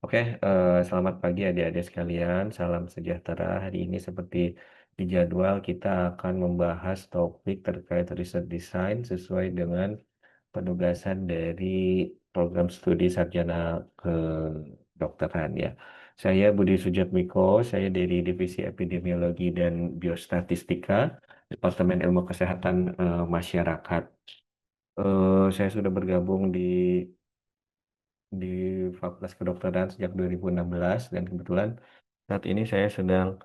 Oke, selamat pagi adik-adik sekalian. Salam sejahtera. Hari ini seperti di jadwal kita akan membahas topik terkait riset desain sesuai dengan penugasan dari program studi sarjana kedokteran ya. Saya Budi Sujatmiko, saya dari Divisi Epidemiologi dan Biostatistika, Departemen Ilmu Kesehatan Masyarakat. Saya sudah bergabung di Fakultas Kedokteran sejak 2016 dan kebetulan saat ini saya sedang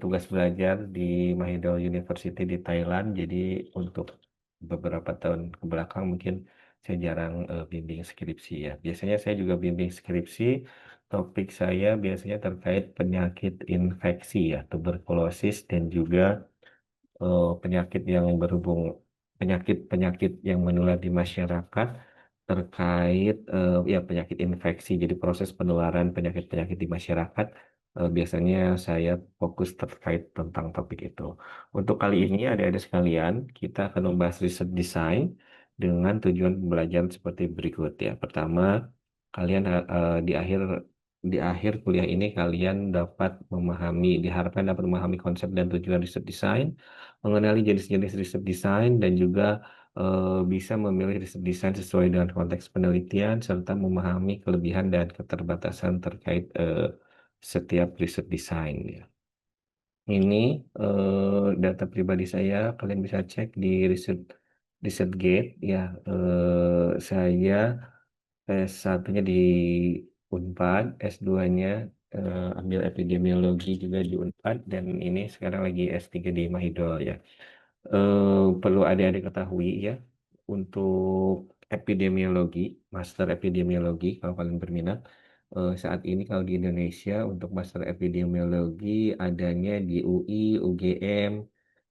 tugas belajar di Mahidol University di Thailand. Jadi untuk beberapa tahun ke belakang mungkin saya jarang bimbing skripsi ya. Biasanya saya juga bimbing skripsi. Topik saya biasanya terkait penyakit infeksi ya, tuberkulosis dan juga penyakit yang berhubung penyakit-penyakit yang menular di masyarakat terkait ya penyakit infeksi. Jadi proses penularan penyakit-penyakit di masyarakat biasanya saya fokus terkait tentang topik itu. Untuk kali ini adik-adik sekalian, kita akan membahas riset desain dengan tujuan pembelajaran seperti berikut ya. Pertama, kalian di akhir kuliah ini kalian diharapkan dapat memahami konsep dan tujuan riset desain, mengenali jenis-jenis riset desain dan juga bisa memilih riset desain sesuai dengan konteks penelitian serta memahami kelebihan dan keterbatasan terkait setiap riset desain ya. Ini data pribadi saya, kalian bisa cek di ResearchGate ya. Saya S1-nya di Unpad, S2-nya ambil epidemiologi juga di Unpad, dan ini sekarang lagi S3 di Mahidol ya. Perlu adik-adik ketahui ya, untuk epidemiologi, master epidemiologi, kalau kalian berminat, saat ini kalau di Indonesia untuk master epidemiologi adanya di UI, UGM,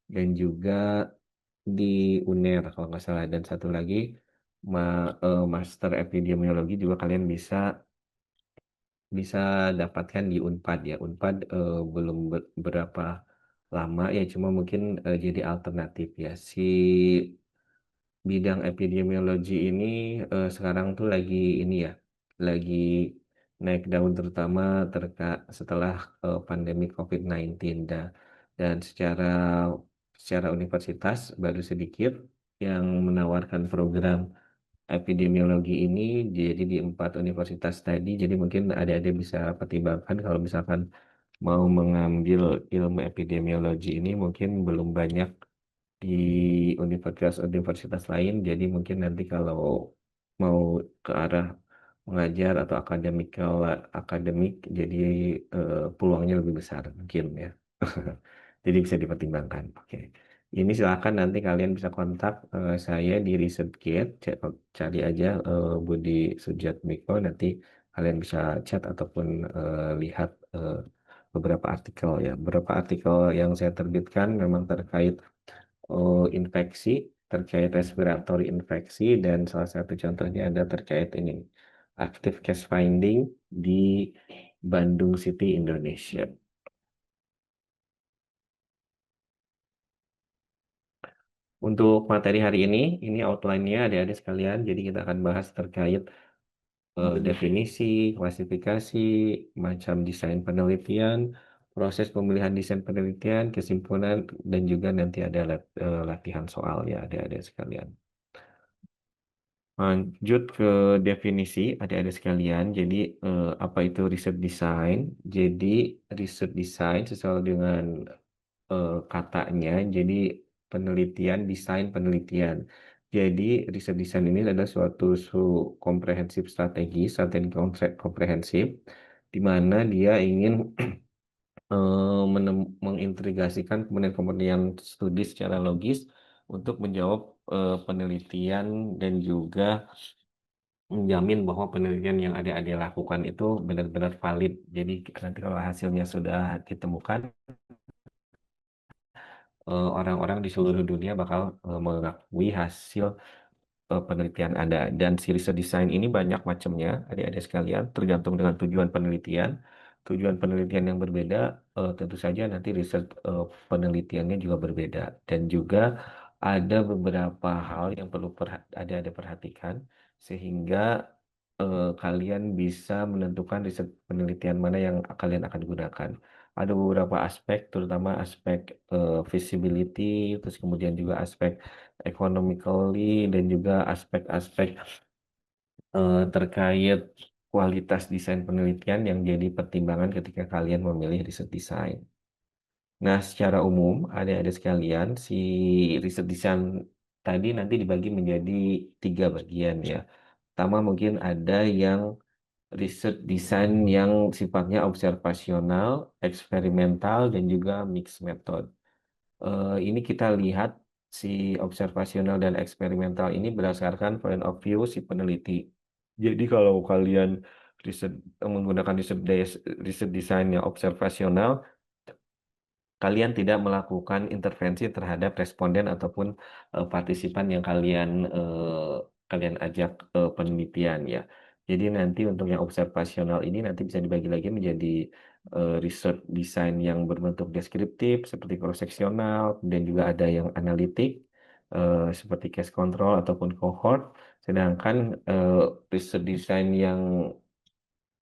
dan juga di UNER kalau nggak salah. Dan satu lagi, master epidemiologi juga kalian bisa bisa dapatkan di Unpad ya. Unpad belum berapa lama ya, cuma mungkin jadi alternatif ya. Bidang epidemiologi ini sekarang tuh lagi ini ya, lagi naik daun terutama setelah pandemi COVID-19 dan secara universitas baru sedikit yang menawarkan program epidemiologi ini, jadi di 4 universitas tadi. Jadi mungkin adik-adik bisa pertimbangkan kalau misalkan mau mengambil ilmu epidemiologi ini, mungkin belum banyak di universitas-universitas lain. Jadi mungkin nanti kalau mau ke arah mengajar atau akademik, jadi peluangnya lebih besar mungkin ya. Jadi bisa dipertimbangkan. Oke. Ini silakan nanti kalian bisa kontak saya di ResearchGate, cari aja Budi Sujatmiko, nanti kalian bisa chat ataupun lihat beberapa artikel ya. Beberapa artikel yang saya terbitkan memang terkait infeksi, terkait respiratory infeksi, dan salah satu contohnya ada terkait ini, active case finding di Bandung City, Indonesia. Untuk materi hari ini outline-nya adik-adik sekalian, jadi kita akan bahas terkait definisi, klasifikasi, macam desain penelitian, proses pemilihan desain penelitian, kesimpulan, dan juga nanti ada latihan soal ya adik-adik sekalian. Lanjut ke definisi adik-adik sekalian. Jadi apa itu riset design? Jadi riset design sesuai dengan katanya. Jadi penelitian, desain penelitian. Jadi riset desain ini adalah suatu komprehensif strategi komprehensif, di mana dia ingin mengintegrasikan kemudian studi secara logis untuk menjawab penelitian dan juga menjamin bahwa penelitian yang adik-adik lakukan itu benar-benar valid. Jadi nanti kalau hasilnya sudah ditemukan, orang-orang di seluruh dunia bakal mengakui hasil penelitian Anda. Dan si riset design ini banyak macamnya, adik-adik sekalian, tergantung dengan tujuan penelitian. Tujuan penelitian yang berbeda, tentu saja nanti riset penelitiannya juga berbeda. Dan juga ada beberapa hal yang perlu ada perhatikan, sehingga kalian bisa menentukan riset penelitian mana yang kalian akan gunakan. Ada beberapa aspek, terutama aspek feasibility, terus kemudian juga aspek economically, dan juga aspek-aspek terkait kualitas desain penelitian yang jadi pertimbangan ketika kalian memilih riset desain. Nah, secara umum, adik-adik sekalian, si riset desain tadi nanti dibagi menjadi 3 bagian ya. Pertama mungkin ada yang riset desain yang sifatnya observasional, eksperimental, dan juga mixed method. Ini kita lihat si observasional dan eksperimental ini berdasarkan point of view si peneliti. Jadi kalau kalian riset menggunakan riset desain yang observasional, kalian tidak melakukan intervensi terhadap responden ataupun partisipan yang kalian ajak penelitian ya. Jadi nanti untuk yang observasional ini nanti bisa dibagi lagi menjadi research design yang berbentuk deskriptif seperti cross-seksional, dan juga ada yang analitik seperti case control ataupun cohort. Sedangkan research design yang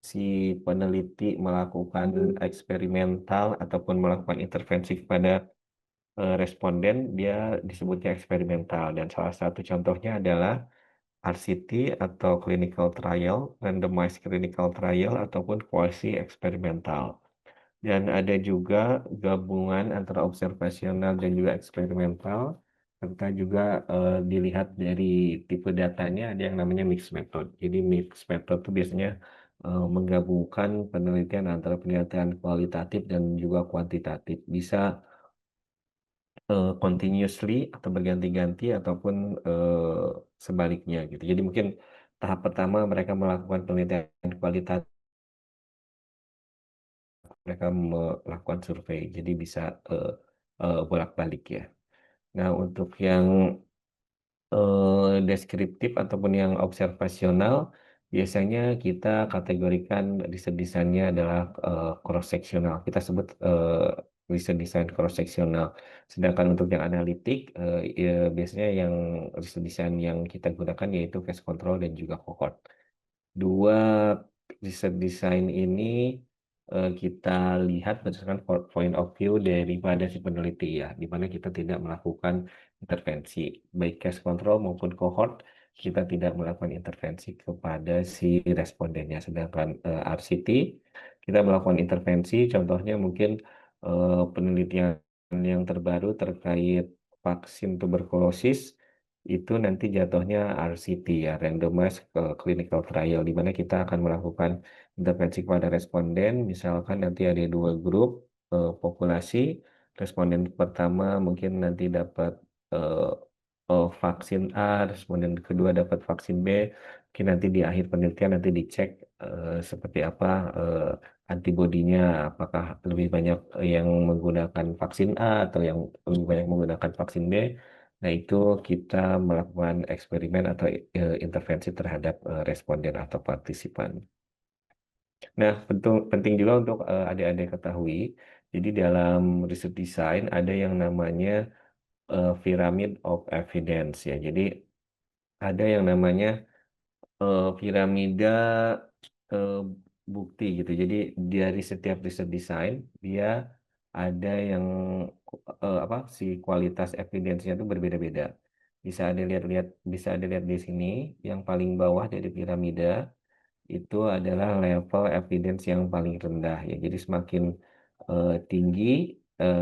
si peneliti melakukan eksperimental ataupun melakukan intervensi kepada responden, dia disebutnya eksperimental. Dan salah satu contohnya adalah RCT atau clinical trial, randomized clinical trial, ataupun quasi eksperimental. Dan ada juga gabungan antara observasional dan juga eksperimental, serta juga dilihat dari tipe datanya ada yang namanya mixed method. Jadi mixed method itu biasanya menggabungkan penelitian antara penelitian kualitatif dan juga kuantitatif. Bisa continuously atau berganti-ganti ataupun sebaliknya gitu. Jadi mungkin tahap pertama mereka melakukan penelitian kualitatif, mereka melakukan survei. Jadi bisa bolak-balik ya. Nah, untuk yang deskriptif ataupun yang observasional, biasanya kita kategorikan riset desainnya adalah cross-seksional. Kita sebut riset desain cross-seksional. Sedangkan untuk yang analitik, ya, biasanya yang riset desain yang kita gunakan yaitu case control dan juga cohort. Dua riset desain ini kita lihat berdasarkan point of view daripada si peneliti ya, di mana kita tidak melakukan intervensi, baik case control maupun cohort, kita tidak melakukan intervensi kepada si respondennya. Sedangkan RCT, kita melakukan intervensi, contohnya mungkin penelitian yang terbaru terkait vaksin tuberkulosis, itu nanti jatuhnya RCT ya, randomized clinical trial, di mana kita akan melakukan intervensi kepada responden. Misalkan nanti ada 2 grup populasi, responden pertama mungkin nanti dapat eh, vaksin A, responden kedua dapat vaksin B. Mungkin nanti di akhir penelitian nanti dicek seperti apa antibodinya, apakah lebih banyak yang menggunakan vaksin A atau yang lebih banyak menggunakan vaksin B. Nah, itu kita melakukan eksperimen atau intervensi terhadap responden atau partisipan. Nah, penting juga untuk adik-adik ketahui, jadi dalam riset design ada yang namanya pyramid of evidence ya. Jadi ada yang namanya piramida eh, bukti gitu. Jadi dari setiap riset design dia ada yang apa si kualitas evidence-nya itu berbeda-beda. Bisa ada lihat di sini yang paling bawah dari piramida itu adalah level evidence yang paling rendah ya. Jadi semakin tinggi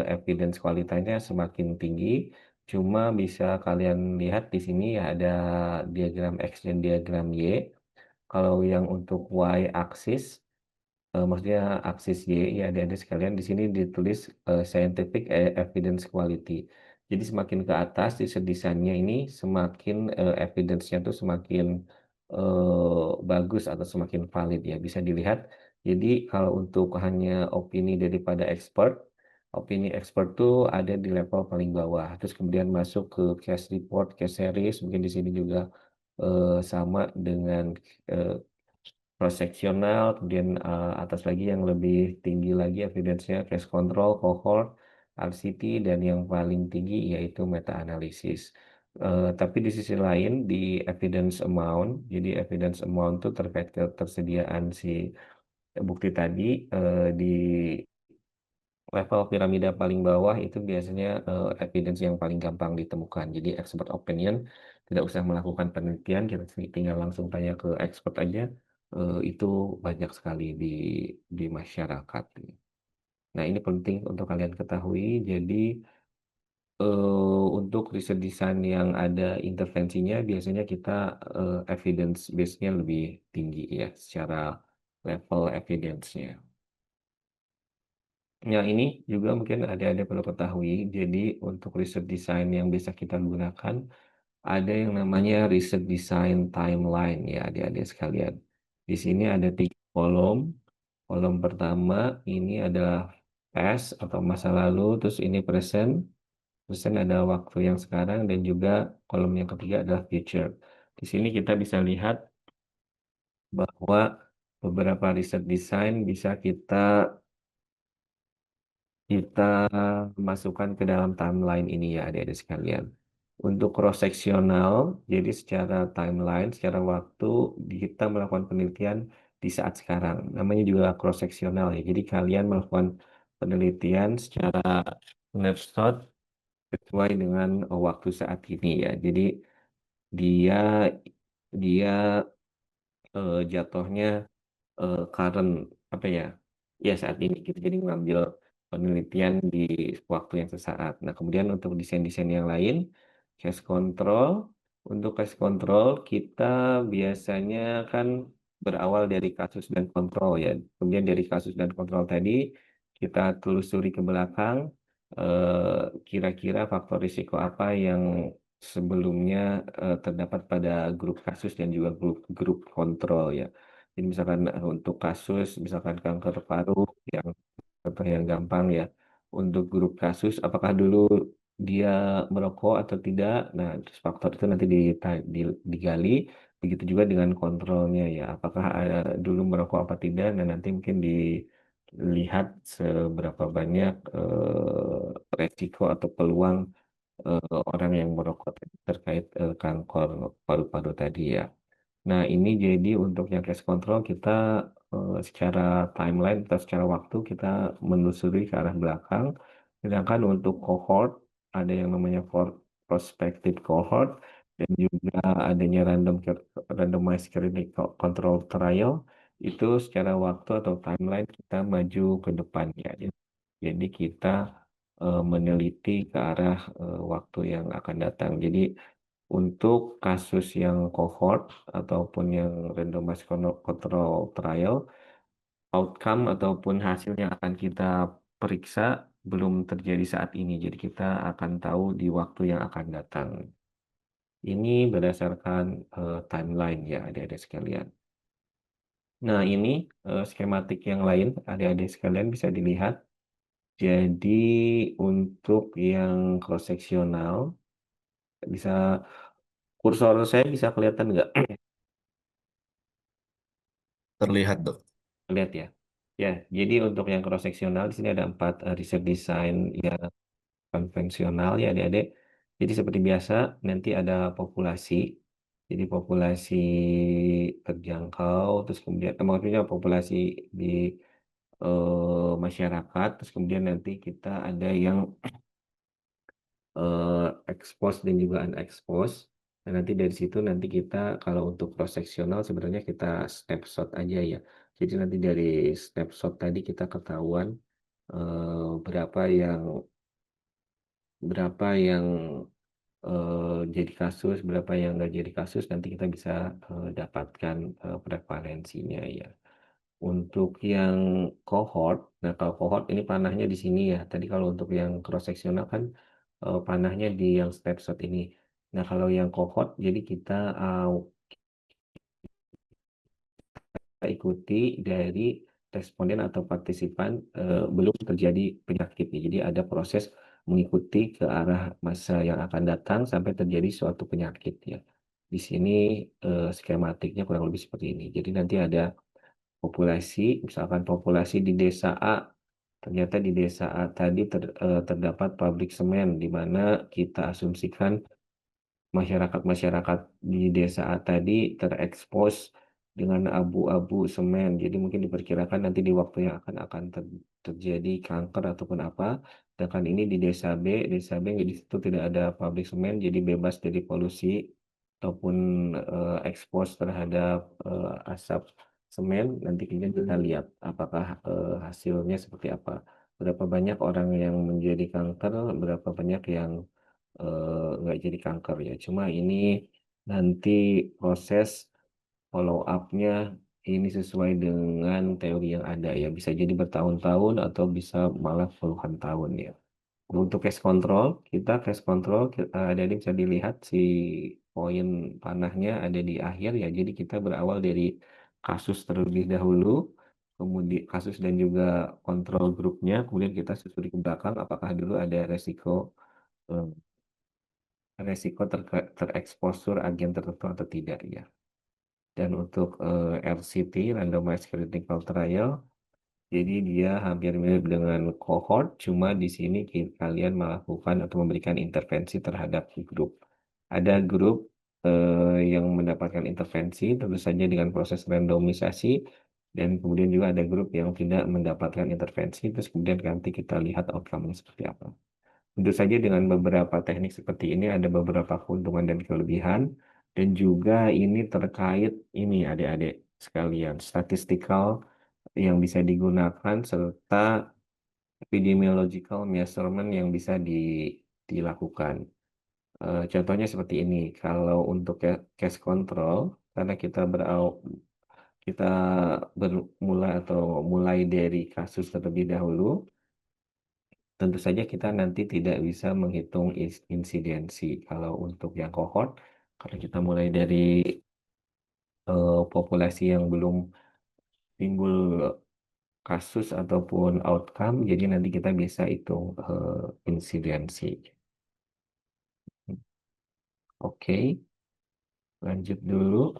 evidence kualitasnya semakin tinggi. Cuma bisa kalian lihat di sini ya ada diagram X dan diagram Y. Kalau yang untuk Y axis, maksudnya aksis Y, ya ada sekalian di sini ditulis scientific evidence quality. Jadi semakin ke atas di desainnya ini semakin evidence-nya tuh semakin bagus atau semakin valid ya, bisa dilihat. Jadi kalau untuk hanya opini expert tuh ada di level paling bawah. Terus kemudian masuk ke case report, case series, mungkin di sini juga sama dengan eh, cross-seksional, kemudian atas lagi yang lebih tinggi lagi evidence-nya case control, cohort, RCT, dan yang paling tinggi yaitu meta-analisis. Tapi di sisi lain di evidence amount, jadi evidence amount itu terkait ketersediaan si bukti tadi di level piramida paling bawah itu biasanya evidence yang paling gampang ditemukan. Jadi expert opinion tidak usah melakukan penelitian, kita tinggal langsung tanya ke expert aja. Itu banyak sekali di masyarakat. Nah, ini penting untuk kalian ketahui. Jadi untuk riset desain yang ada intervensinya, biasanya kita evidence base-nya lebih tinggi ya, secara level evidence-nya. Ya, ini juga mungkin ada perlu ketahui. Jadi untuk riset desain yang bisa kita gunakan, ada yang namanya riset desain timeline ya adik-adik sekalian. Di sini ada 3 kolom. Kolom pertama ini adalah past atau masa lalu, terus ini present. Present ada waktu yang sekarang dan juga kolom yang ketiga adalah future. Di sini kita bisa lihat bahwa beberapa riset desain bisa kita kita masukkan ke dalam timeline ini ya adik-adik sekalian. Untuk cross-seksional, jadi secara timeline, secara waktu, kita melakukan penelitian di saat sekarang. Namanya juga cross-seksional ya. Jadi kalian melakukan penelitian secara snapshot sesuai dengan waktu saat ini ya. Jadi dia dia jatuhnya current apa ya? Ya saat ini kita jadi mengambil penelitian di waktu yang sesaat. Nah, kemudian untuk desain-desain yang lain, case control. Untuk case control kita biasanya kan berawal dari kasus dan kontrol ya. Kemudian dari kasus dan kontrol tadi kita telusuri ke belakang kira-kira faktor risiko apa yang sebelumnya terdapat pada grup kasus dan juga grup kontrol ya. Jadi misalkan untuk kasus, misalkan kanker paru yang contoh yang gampang ya. Untuk grup kasus, apakah dulu dia merokok atau tidak? Nah, terus faktor itu nanti digali. Begitu juga dengan kontrolnya ya. Apakah dulu merokok apa tidak? Nah, nanti mungkin dilihat seberapa banyak resiko atau peluang orang yang merokok terkait kanker paru-paru tadi ya. Nah, ini jadi untuk yang case control kita secara timeline atau secara waktu kita menelusuri ke arah belakang. Sedangkan untuk cohort, ada yang namanya prospective cohort dan juga adanya randomized clinical control trial. Itu secara waktu atau timeline kita maju ke depan ya. Jadi kita meneliti ke arah waktu yang akan datang. Jadi untuk kasus yang cohort ataupun yang randomized control trial, outcome ataupun hasil yang akan kita periksa belum terjadi saat ini. Jadi kita akan tahu di waktu yang akan datang. Ini berdasarkan timeline ya adik-adik sekalian. Nah ini skematik yang lain adik-adik sekalian bisa dilihat. Jadi untuk yang cross-seksional bisa kursor saya bisa kelihatan nggak? Terlihat, Dok. Lihat ya. Ya, jadi untuk yang cross seksional di sini ada 4 riset desain yang konvensional ya adik-adik. Jadi seperti biasa nanti ada populasi. Jadi populasi terjangkau, terus kemudian maksudnya populasi di masyarakat, terus kemudian nanti kita ada yang expose dan juga unexpose. Dan nanti dari situ nanti kita kalau untuk cross seksional sebenarnya kita snapshot aja ya. Jadi nanti dari snapshot tadi kita ketahuan berapa yang jadi kasus, berapa yang nggak jadi kasus, nanti kita bisa dapatkan prevalensinya ya. Untuk yang cohort, nah kalau cohort ini panahnya di sini ya. Tadi kalau untuk yang cross seksional kan panahnya di yang snapshot ini. Nah kalau yang cohort, jadi kita ikuti dari responden atau partisipan belum terjadi penyakitnya. Jadi ada proses mengikuti ke arah masa yang akan datang sampai terjadi suatu penyakit ya. Di sini skematiknya kurang lebih seperti ini. Jadi nanti ada populasi, misalkan populasi di desa A, ternyata di desa A tadi terdapat pabrik semen di mana kita asumsikan masyarakat-masyarakat di desa A tadi terekspos dengan abu-abu semen. Jadi mungkin diperkirakan nanti di waktu yang terjadi kanker ataupun apa. Sedangkan ini di desa B di situ tidak ada pabrik semen, jadi bebas dari polusi ataupun ekspos terhadap asap semen. Nanti kita lihat apakah hasilnya seperti apa. Berapa banyak orang yang menjadi kanker, berapa banyak yang nggak jadi kanker ya. Cuma ini nanti proses follow up-nya ini sesuai dengan teori yang ada ya. Bisa jadi bertahun-tahun atau bisa malah puluhan tahun ya. Untuk case control ada di bisa dilihat si poin panahnya ada di akhir ya. Jadi kita berawal dari kasus terlebih dahulu, kemudian kasus dan juga kontrol grupnya, kemudian kita susuri ke belakang apakah dulu ada eh, resiko tereksposur agen tertentu atau tidak ya. Dan untuk RCT, Randomized Clinical Trial, jadi dia hampir mirip dengan cohort, cuma di sini kalian melakukan atau memberikan intervensi terhadap grup. Ada grup yang mendapatkan intervensi, tentu saja dengan proses randomisasi, dan kemudian juga ada grup yang tidak mendapatkan intervensi, terus kemudian nanti kita lihat outcome-nya seperti apa. Tentu saja dengan beberapa teknik seperti ini ada beberapa keuntungan dan kelebihan dan juga ini terkait ini adik-adik sekalian statistikal yang bisa digunakan serta epidemiological measurement yang bisa dilakukan. Contohnya seperti ini, kalau untuk case control karena kita bermula atau mulai dari kasus terlebih dahulu. Tentu saja kita nanti tidak bisa menghitung insidensi. Kalau untuk yang cohort, karena kita mulai dari populasi yang belum timbul kasus ataupun outcome, jadi nanti kita bisa hitung insidensi. Oke, lanjut dulu.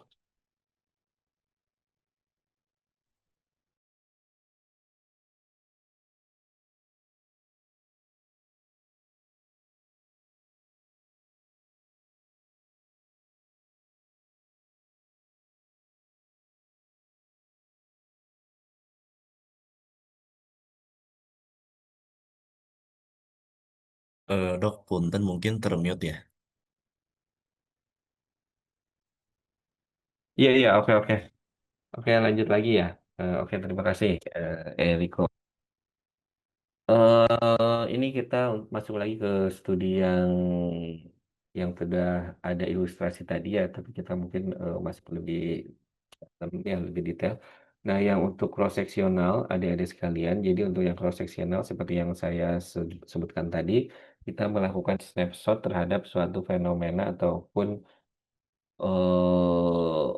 Dok, punten mungkin termute ya. Iya, iya, oke, oke. Oke, lanjut lagi ya. Oke, terima kasih, Eriko. Ini kita masuk lagi ke studi yang sudah ada ilustrasi tadi ya, tapi kita mungkin masih perlu yang lebih detail. Nah, yang untuk cross seksional adik-adik sekalian, jadi untuk yang cross seksional seperti yang saya sebutkan tadi, kita melakukan snapshot terhadap suatu fenomena ataupun eh,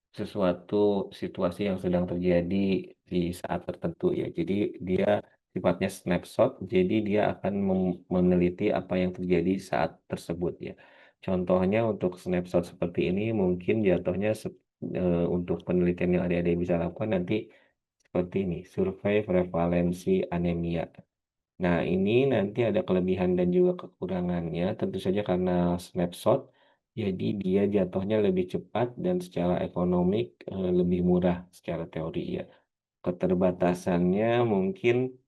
sesuatu situasi yang sedang terjadi di saat tertentu ya. Jadi dia sifatnya snapshot, jadi dia akan meneliti apa yang terjadi saat tersebut ya. Contohnya untuk snapshot seperti ini mungkin jatuhnya untuk penelitian yang adik-adik bisa lakukan nanti seperti ini, survei prevalensi anemia. Nah, ini nanti ada kelebihan dan juga kekurangannya. Tentu saja karena snapshot, jadi dia jatuhnya lebih cepat dan secara ekonomik lebih murah secara teori ya. Keterbatasannya mungkin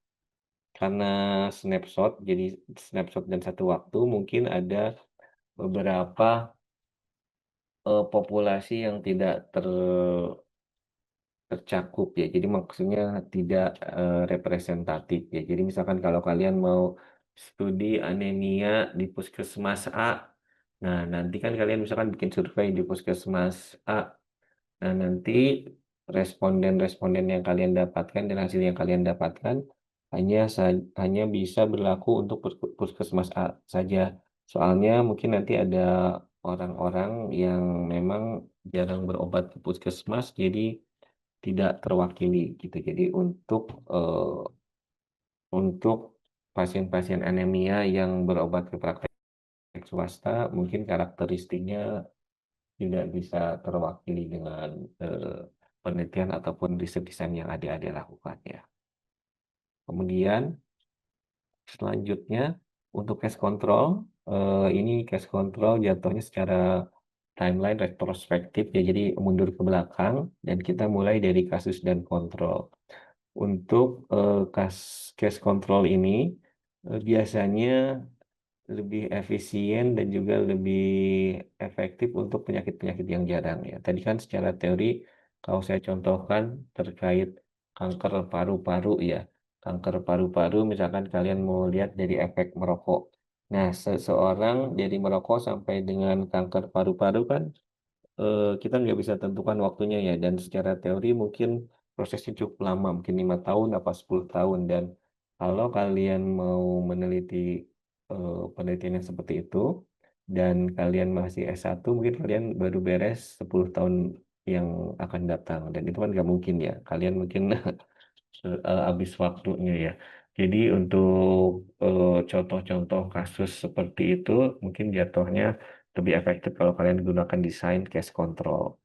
karena snapshot, jadi snapshot dan satu waktu mungkin ada beberapa populasi yang tidak tercakup ya. Jadi maksudnya tidak representatif ya. Jadi misalkan kalau kalian mau studi anemia di puskesmas A, nah nanti kan kalian misalkan bikin survei di puskesmas A, nah nanti responden-responden yang kalian dapatkan dan hasil yang kalian dapatkan hanya bisa berlaku untuk puskesmas A saja. Soalnya mungkin nanti ada orang-orang yang memang jarang berobat ke puskesmas, jadi tidak terwakili gitu. Jadi untuk pasien-pasien anemia yang berobat ke praktek swasta, mungkin karakteristiknya tidak bisa terwakili dengan penelitian ataupun riset desain yang adik-adik lakukan ya. Kemudian selanjutnya untuk case control. ini case control jatuhnya secara timeline retrospektif ya, jadi mundur ke belakang dan kita mulai dari kasus dan kontrol. Untuk case control ini biasanya lebih efisien dan juga lebih efektif untuk penyakit-penyakit yang jarang ya. Tadi kan secara teori kalau saya contohkan terkait kanker paru-paru ya. Kanker paru-paru misalkan kalian mau lihat dari efek merokok. Nah, seseorang dari merokok sampai dengan kanker paru-paru kan kita nggak bisa tentukan waktunya ya, dan secara teori mungkin prosesnya cukup lama, mungkin 5 tahun apa 10 tahun. Dan kalau kalian mau meneliti penelitian yang seperti itu dan kalian masih S1, mungkin kalian baru beres 10 tahun yang akan datang, dan itu kan nggak mungkin ya, kalian mungkin habis waktunya ya. Jadi untuk contoh-contoh kasus seperti itu mungkin jatuhnya lebih efektif kalau kalian gunakan desain case control.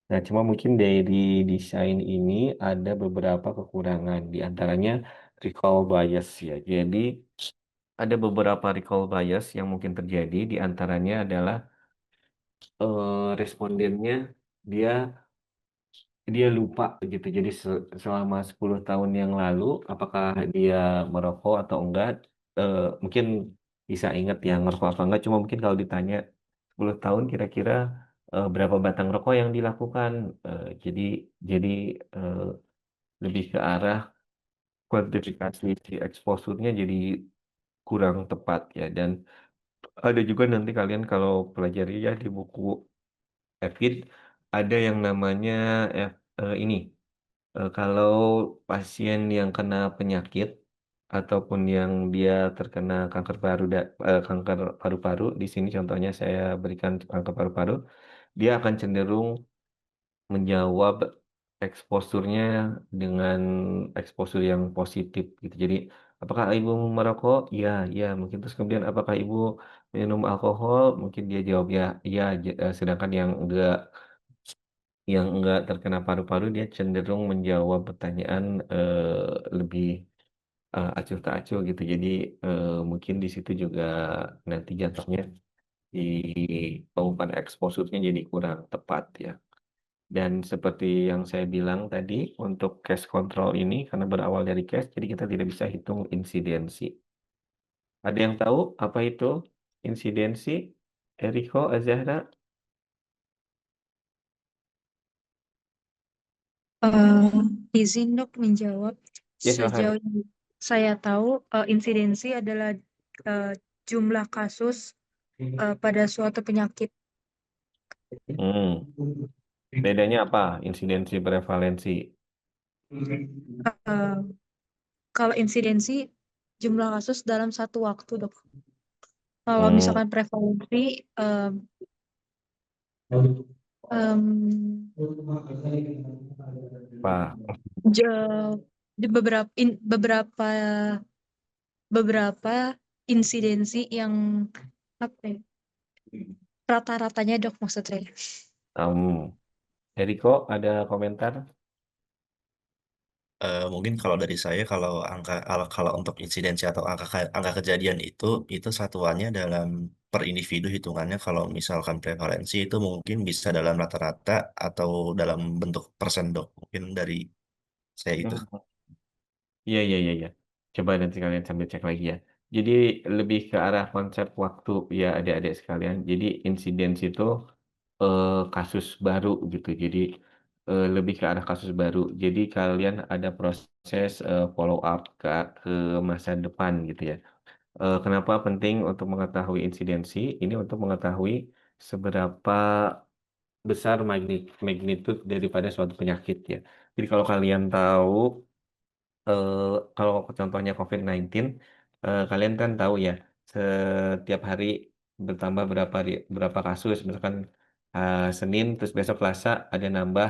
Nah, cuma mungkin dari desain ini ada beberapa kekurangan, di antaranya recall bias ya. Jadi ada beberapa recall bias yang mungkin terjadi, di antaranya adalah respondennya dia dia lupa gitu. Jadi selama 10 tahun yang lalu, apakah dia merokok atau enggak, mungkin bisa ingat yang ngerokok apa enggak, cuma mungkin kalau ditanya 10 tahun kira-kira berapa batang rokok yang dilakukan. Jadi eh, lebih ke arah kuantifikasi si exposure-nya jadi kurang tepat ya. Dan ada juga nanti kalian kalau pelajari ya di buku EPID, ada yang namanya ini. Kalau pasien yang kena penyakit ataupun yang dia terkena kanker paru-paru, di sini contohnya saya berikan kanker paru-paru, dia akan cenderung menjawab eksposurnya dengan eksposur yang positif gitu. Jadi, apakah ibu merokok? Ya, ya. Mungkin terus kemudian apakah ibu minum alkohol? Mungkin dia jawab ya, ya. Sedangkan yang enggak terkena paru-paru dia cenderung menjawab pertanyaan lebih acuh tak acuh gitu. Jadi mungkin di situ juga nanti jatuhnya di pengumpulan eksposurnya jadi kurang tepat ya. Dan seperti yang saya bilang tadi, untuk case control ini karena berawal dari case, jadi kita tidak bisa hitung insidensi. Ada yang tahu apa itu insidensi? Eriko, Azahra? Izin dok menjawab. Ya, silahkan. Sejauh yang saya tahu, insidensi adalah eh, jumlah kasus pada suatu penyakit. Hmm. Bedanya apa? Insidensi prevalensi. Eh, Kalau insidensi jumlah kasus dalam satu waktu dok. Kalau Hmm. misalkan prevalensi em, em, Apa? je- di beberapa insidensi yang apa ya, rata-ratanya dok maksud saya. Eriko, ada komentar? Mungkin kalau dari saya kalau untuk insidensi atau angka kejadian itu satuannya dalam per individu hitungannya kalau misalkan prevalensi itu mungkin bisa dalam rata-rata atau dalam bentuk persen dok mungkin dari saya itu. Hmm. Iya, iya, iya, iya. Coba nanti kalian sambil cek lagi ya. Jadi lebih ke arah konsep waktu ya adik-adik sekalian. Jadi insiden itu kasus baru gitu. Jadi lebih ke arah kasus baru. Jadi kalian ada proses follow up ke masa depan gitu ya. Kenapa penting untuk mengetahui insidensi? Ini untuk mengetahui seberapa besar magnitude daripada suatu penyakit ya. Jadi kalau kalian tahu eh, kalau contohnya COVID-19, kalian kan tahu ya, setiap hari bertambah berapa kasus, misalkan Senin, terus besok Selasa ada nambah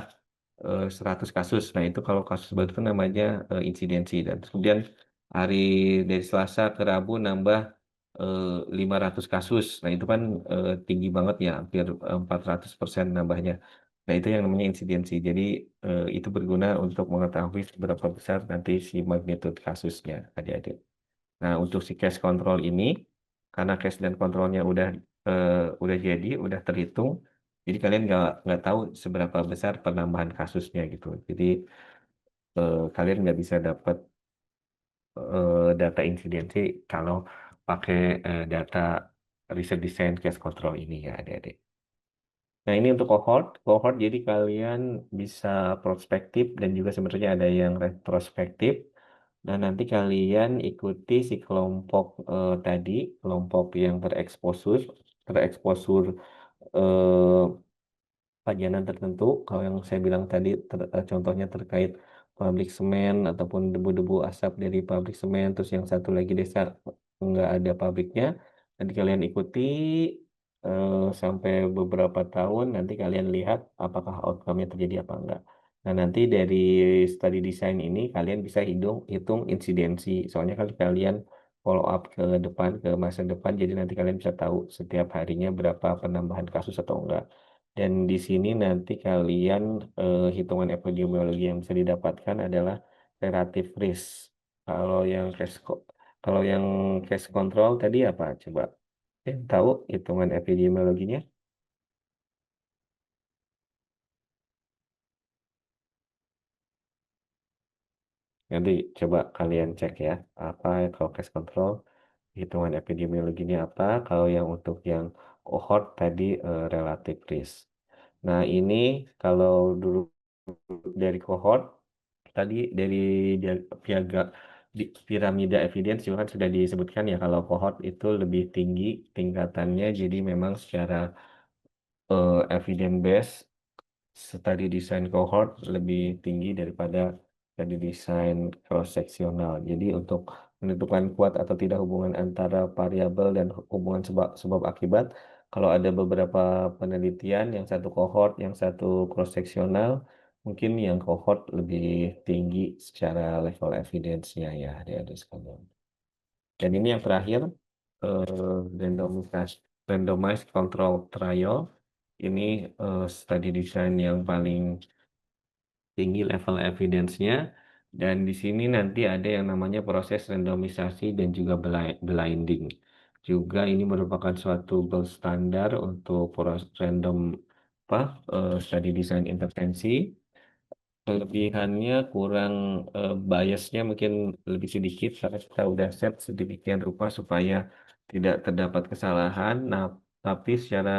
100 kasus. Nah, itu kalau kasus baru itu namanya insidensi. Dan terus kemudian hari dari Selasa ke Rabu nambah 500 kasus. Nah, itu kan tinggi banget ya, hampir 400% nambahnya. Nah, itu yang namanya insidensi. Jadi, itu berguna untuk mengetahui seberapa besar nanti si magnitude kasusnya, adik-adik. Nah, untuk si case control ini, karena cash dan kontrolnya udah jadi, udah terhitung, jadi kalian nggak tahu seberapa besar penambahan kasusnya gitu. Jadi kalian nggak bisa dapat data insidensi kalau pakai data riset desain case control ini ya adik-adik. Nah ini untuk cohort jadi kalian bisa prospektif dan juga sebenarnya ada yang retrospektif. Nah nanti kalian ikuti si kelompok tadi, kelompok yang tereksposur eh, pajanan tertentu. Kalau yang saya bilang tadi, contohnya terkait pabrik semen ataupun debu-debu asap dari pabrik semen, terus yang satu lagi desa nggak ada pabriknya. Nanti kalian ikuti sampai beberapa tahun, nanti kalian lihat apakah outcome-nya terjadi apa enggak. Nah, nanti dari study design ini kalian bisa hitung insidensi. Soalnya kalau kalian follow up ke depan, ke masa depan, jadi nanti kalian bisa tahu setiap harinya berapa penambahan kasus atau enggak. Dan di sini nanti kalian hitungan epidemiologi yang bisa didapatkan adalah relative risk. Kalau yang kalau yang case control tadi apa? Coba yang tahu hitungan epidemiologinya? Nanti coba kalian cek ya, apa kalau case control hitungan epidemiologinya apa? Kalau yang untuk yang cohort tadi relative risk. Nah ini kalau dulu dari cohort tadi dari piaga di piramida evidence juga kan sudah disebutkan ya kalau cohort itu lebih tinggi tingkatannya jadi memang secara evidence base study design cohort lebih tinggi daripada study design cross seksional. Jadi untuk menentukan kuat atau tidak hubungan antara variabel dan hubungan sebab akibat, kalau ada beberapa penelitian, yang satu cohort, yang satu cross seksional, mungkin yang cohort lebih tinggi secara level evidence-nya ya, adik-adik sekalian. Dan ini yang terakhir, randomized control trial. Ini study design yang paling tinggi level evidence-nya. Dan di sini nanti ada yang namanya proses randomisasi dan juga blinding. Juga ini merupakan suatu gold standar untuk proses random study design intervensi. Kelebihannya kurang biasnya mungkin lebih sedikit karena kita udah set sedemikian rupa supaya tidak terdapat kesalahan. Nah, tapi secara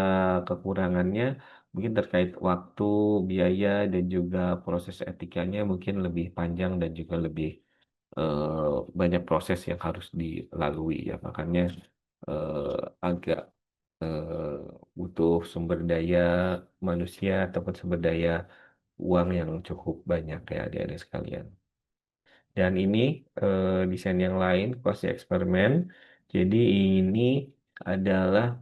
kekurangannya mungkin terkait waktu, biaya, dan juga proses etikanya mungkin lebih panjang dan juga lebih banyak proses yang harus dilalui ya. Makanya agak eh, butuh sumber daya manusia ataupun sumber daya uang yang cukup banyak ya adik-adik sekalian. Dan ini desain yang lain, quasi eksperimen. Jadi ini adalah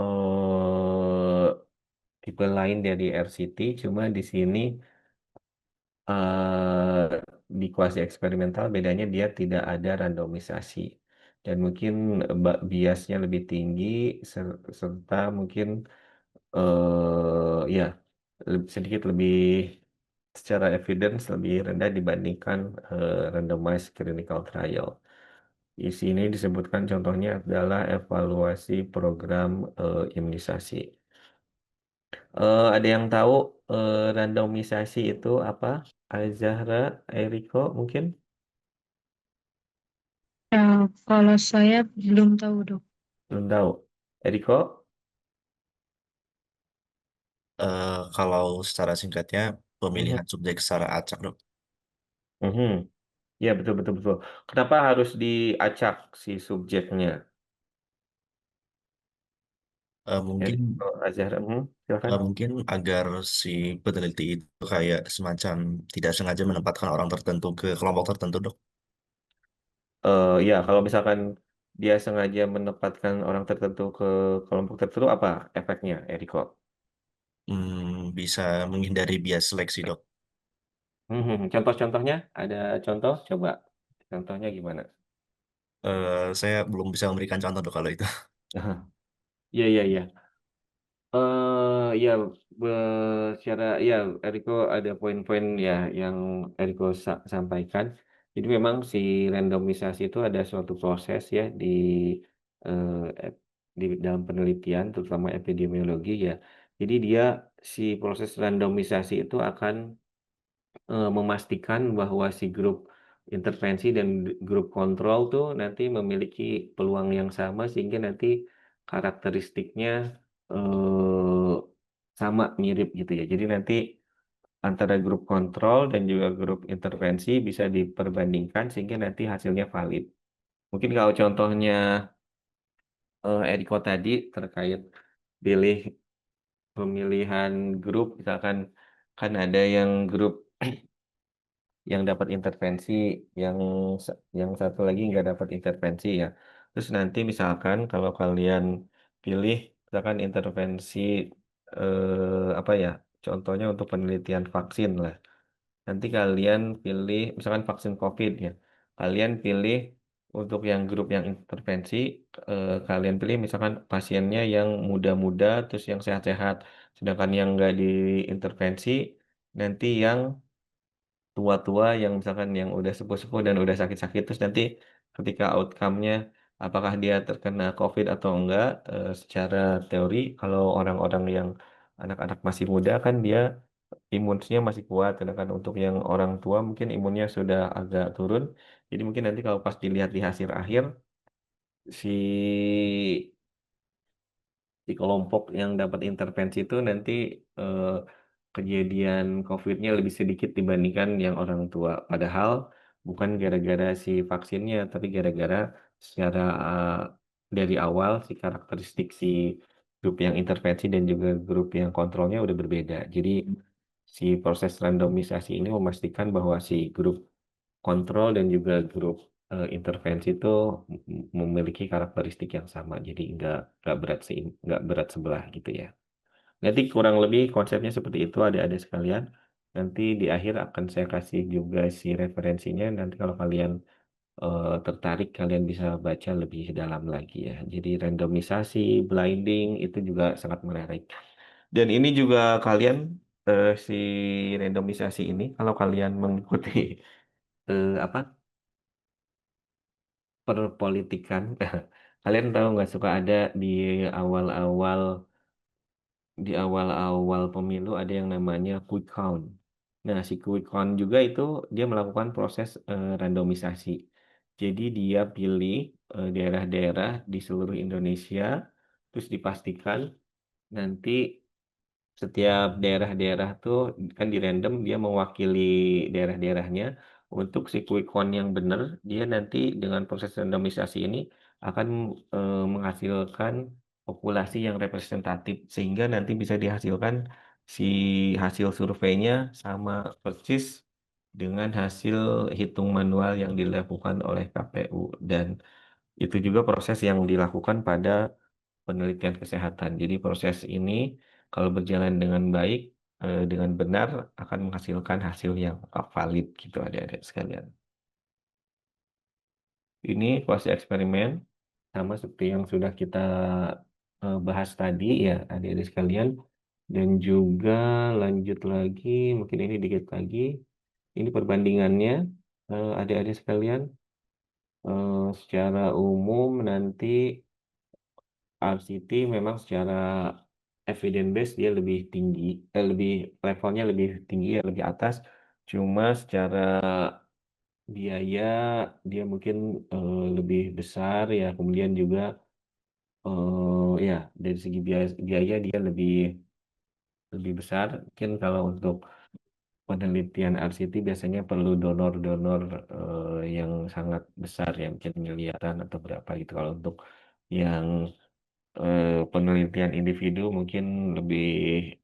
eh, tipe lain dari RCT, cuma di sini di kuasi eksperimental bedanya dia tidak ada randomisasi dan mungkin biasnya lebih tinggi serta mungkin ya sedikit lebih secara evidence lebih rendah dibandingkan randomized clinical trial. Di sini disebutkan contohnya adalah evaluasi program imunisasi. Ada yang tahu randomisasi itu apa? Al-Zahra, Eriko mungkin? Ya, kalau saya belum tahu, Dok. Belum tahu. Eriko? Kalau secara singkatnya, Mhm. pemilihan subjek secara acak, Dok. Mhm. Ya betul betul betul. Kenapa harus diacak si subjeknya? Mungkin Eriko, Al-Zahra, silakan. mungkin agar si peneliti itu kayak semacam tidak sengaja menempatkan orang tertentu ke kelompok tertentu, Dok. Ya kalau misalkan dia sengaja menempatkan orang tertentu ke kelompok tertentu apa efeknya, Eriko? Bisa menghindari bias seleksi, Dok. Contoh-contohnya ada contoh? Coba contohnya gimana? Saya belum bisa memberikan contoh, Dok, kalau itu. Iya iya iya. Ya secara ya Eriko ada poin-poin ya yang Eriko sampaikan. Jadi memang si randomisasi itu ada suatu proses ya eh, ep- di dalam penelitian, terutama epidemiologi ya. Jadi dia si proses randomisasi itu akan memastikan bahwa si grup intervensi dan grup kontrol tuh nanti memiliki peluang yang sama sehingga nanti karakteristiknya eh, sama mirip gitu ya. Jadi nanti antara grup kontrol dan juga grup intervensi bisa diperbandingkan sehingga nanti hasilnya valid. Mungkin kalau contohnya Eriko tadi terkait pilih pemilihan grup, misalkan kan ada yang grup yang dapat intervensi, yang yang satu lagi nggak dapat intervensi ya. Terus nanti misalkan kalau kalian pilih misalkan intervensi apa ya, contohnya untuk penelitian vaksin lah. Nanti kalian pilih misalkan vaksin COVID ya. Kalian pilih untuk yang grup yang intervensi, kalian pilih misalkan pasiennya yang muda-muda terus yang sehat-sehat. Sedangkan yang nggak diintervensi nanti yang tua-tua yang misalkan yang udah sepuh-sepuh dan udah sakit-sakit terus nanti ketika outcome-nya apakah dia terkena COVID atau enggak, secara teori kalau orang-orang yang anak-anak masih muda kan dia imunnya masih kuat, sedangkan untuk yang orang tua mungkin imunnya sudah agak turun. Jadi mungkin nanti kalau pas dilihat di hasil akhir si di kelompok yang dapat intervensi itu nanti eh, kejadian COVID-nya lebih sedikit dibandingkan yang orang tua. Padahal bukan gara-gara si vaksinnya, tapi gara-gara secara dari awal si karakteristik si grup yang intervensi dan juga grup yang kontrolnya udah berbeda. Jadi si proses randomisasi ini memastikan bahwa si grup kontrol dan juga grup intervensi itu memiliki karakteristik yang sama. Jadi nggak berat sebelah gitu ya. Nanti kurang lebih konsepnya seperti itu ada sekalian. Nanti di akhir akan saya kasih juga si referensinya. Nanti kalau kalian tertarik, kalian bisa baca lebih dalam lagi ya. Jadi randomisasi, blinding itu juga sangat menarik. Dan ini juga kalian si randomisasi ini, kalau kalian mengikuti apa perpolitikan, kalian tahu nggak suka ada awal-awal di awal-awal pemilu ada yang namanya quick count. Nah, si quick count juga itu dia melakukan proses randomisasi. Jadi dia pilih daerah-daerah di seluruh Indonesia, terus dipastikan nanti setiap daerah-daerah tuh kan di random dia mewakili daerah-daerahnya. Untuk si quick count yang benar, dia nanti dengan proses randomisasi ini akan menghasilkan populasi yang representatif sehingga nanti bisa dihasilkan si hasil surveinya sama persis dengan hasil hitung manual yang dilakukan oleh KPU dan itu juga proses yang dilakukan pada penelitian kesehatan. Jadi proses ini kalau berjalan dengan baik, dengan benar akan menghasilkan hasil yang valid gitu adik-adik sekalian. Ini fase eksperimen sama seperti yang sudah kita bahas tadi ya adik-adik sekalian. Dan juga lanjut lagi, mungkin ini dikit lagi. Ini perbandingannya adik-adik sekalian. Secara umum nanti RCT memang secara evidence base dia lebih tinggi, lebih levelnya lebih tinggi ya lebih atas. Cuma secara biaya dia mungkin lebih besar ya. Kemudian juga ya dari segi biaya dia lebih besar. Mungkin kalau untuk penelitian RCT biasanya perlu donor-donor yang sangat besar ya, mungkin miliaran atau berapa gitu. Kalau untuk yang penelitian individu mungkin lebih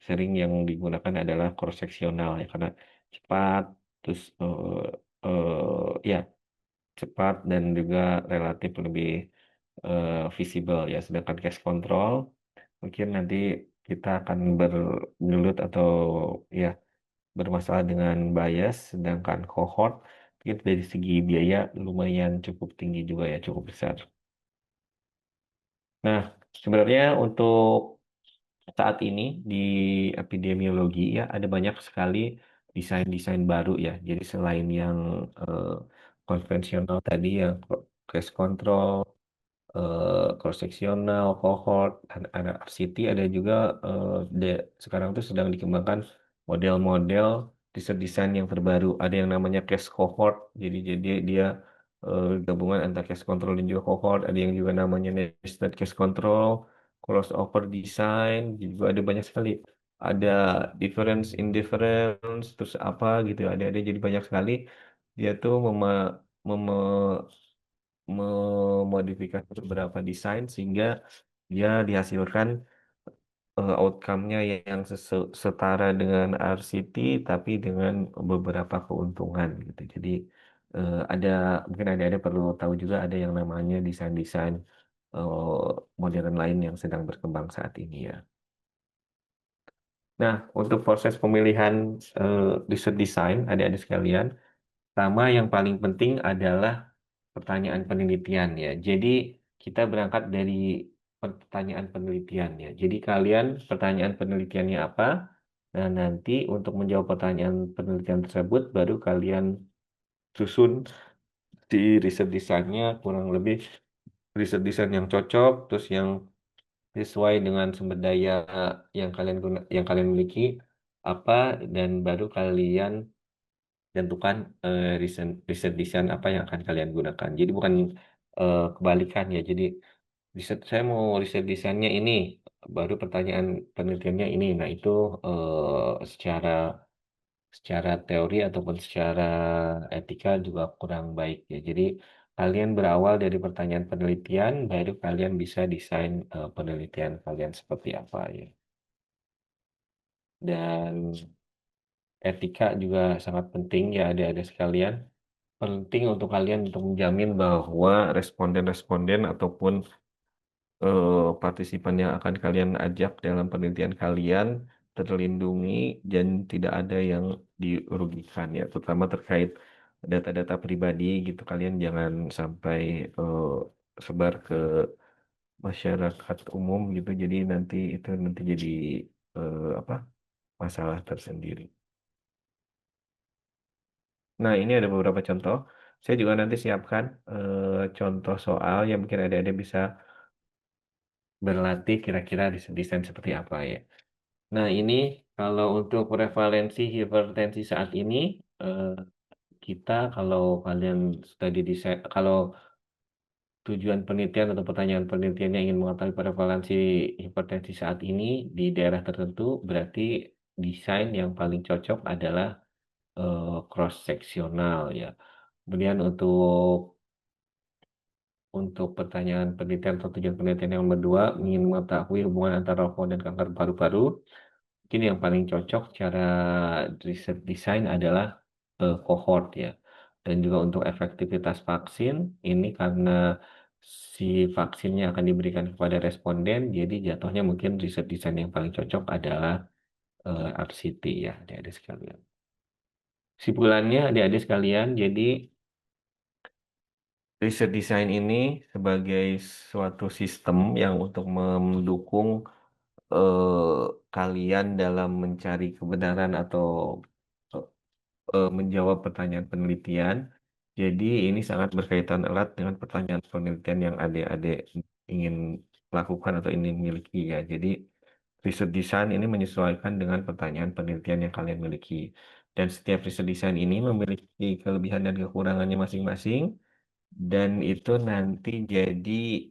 sering yang digunakan adalah cross seksional ya karena cepat terus ya cepat dan juga relatif lebih visible ya sedangkan case control mungkin nanti kita akan bergelut atau ya bermasalah dengan bias sedangkan cohort mungkin dari segi biaya lumayan cukup tinggi juga ya cukup besar. Nah, sebenarnya untuk saat ini di epidemiologi ya ada banyak sekali desain-desain baru ya. Jadi selain yang eh, konvensional tadi yang case control, cross sectional, cohort, ada RCT, ada juga sekarang tuh sedang dikembangkan model-model riset design yang terbaru. Ada yang namanya case cohort, jadi dia gabungan antara case control dan juga cohort. Ada yang juga namanya nested case control, crossover design, juga ada banyak sekali. Ada difference indifference, terus apa gitu. Ada jadi banyak sekali. Dia tuh memodifikasi beberapa desain sehingga dia dihasilkan outcome-nya yang setara dengan RCT tapi dengan beberapa keuntungan gitu. Jadi ada mungkin ada perlu tahu juga ada yang namanya desain-desain eh, modern lain yang sedang berkembang saat ini ya. Nah, untuk proses pemilihan riset desain adik-adik sekalian, pertama yang paling penting adalah pertanyaan penelitian ya. Jadi kita berangkat dari pertanyaan penelitian ya. Jadi kalian pertanyaan penelitiannya apa? Nah, nanti untuk menjawab pertanyaan penelitian tersebut baru kalian susun di riset desainnya kurang lebih riset desain yang cocok, terus yang sesuai dengan sumber daya yang kalian miliki apa dan baru kalian tentukan riset riset desain apa yang akan kalian gunakan. Jadi bukan kebalikan ya. Jadi saya mau riset desainnya ini, baru pertanyaan penelitiannya ini. Nah itu secara secara teori ataupun secara etika juga kurang baik ya. Jadi kalian berawal dari pertanyaan penelitian, baru kalian bisa desain penelitian kalian seperti apa ya. Dan etika juga sangat penting ya ada sekalian. Penting untuk kalian untuk menjamin bahwa responden-responden ataupun partisipan yang akan kalian ajak dalam penelitian kalian terlindungi dan tidak ada yang dirugikan ya, terutama terkait data-data pribadi gitu. Kalian jangan sampai sebar ke masyarakat umum gitu. Jadi nanti jadi apa masalah tersendiri. Nah, ini ada beberapa contoh. Saya juga nanti siapkan contoh soal yang mungkin ada bisa berlatih kira-kira desain seperti apa ya. Nah, ini kalau untuk prevalensi hipertensi saat ini, eh, kita kalau kalian studi desain, kalau tujuan penelitian atau pertanyaan penelitiannya ingin mengetahui prevalensi hipertensi saat ini di daerah tertentu, berarti desain yang paling cocok adalah cross seksional ya. Kemudian untuk pertanyaan penelitian atau tujuan penelitian yang kedua, ingin mengetahui hubungan antara rokok dan kanker paru-paru. Mungkin yang paling cocok cara riset desain adalah cohort ya. Dan juga untuk efektivitas vaksin, ini karena si vaksinnya akan diberikan kepada responden, jadi jatuhnya mungkin riset desain yang paling cocok adalah RCT ya, adik-adik sekalian. Kesimpulannya, adik-adik sekalian, jadi riset desain ini sebagai suatu sistem yang untuk mendukung kalian dalam mencari kebenaran atau menjawab pertanyaan penelitian. Jadi ini sangat berkaitan erat dengan pertanyaan penelitian yang adik-adik ingin lakukan atau ingin miliki ya. Jadi riset desain ini menyesuaikan dengan pertanyaan penelitian yang kalian miliki. Dan setiap riset desain ini memiliki kelebihan dan kekurangannya masing-masing. Dan itu nanti jadi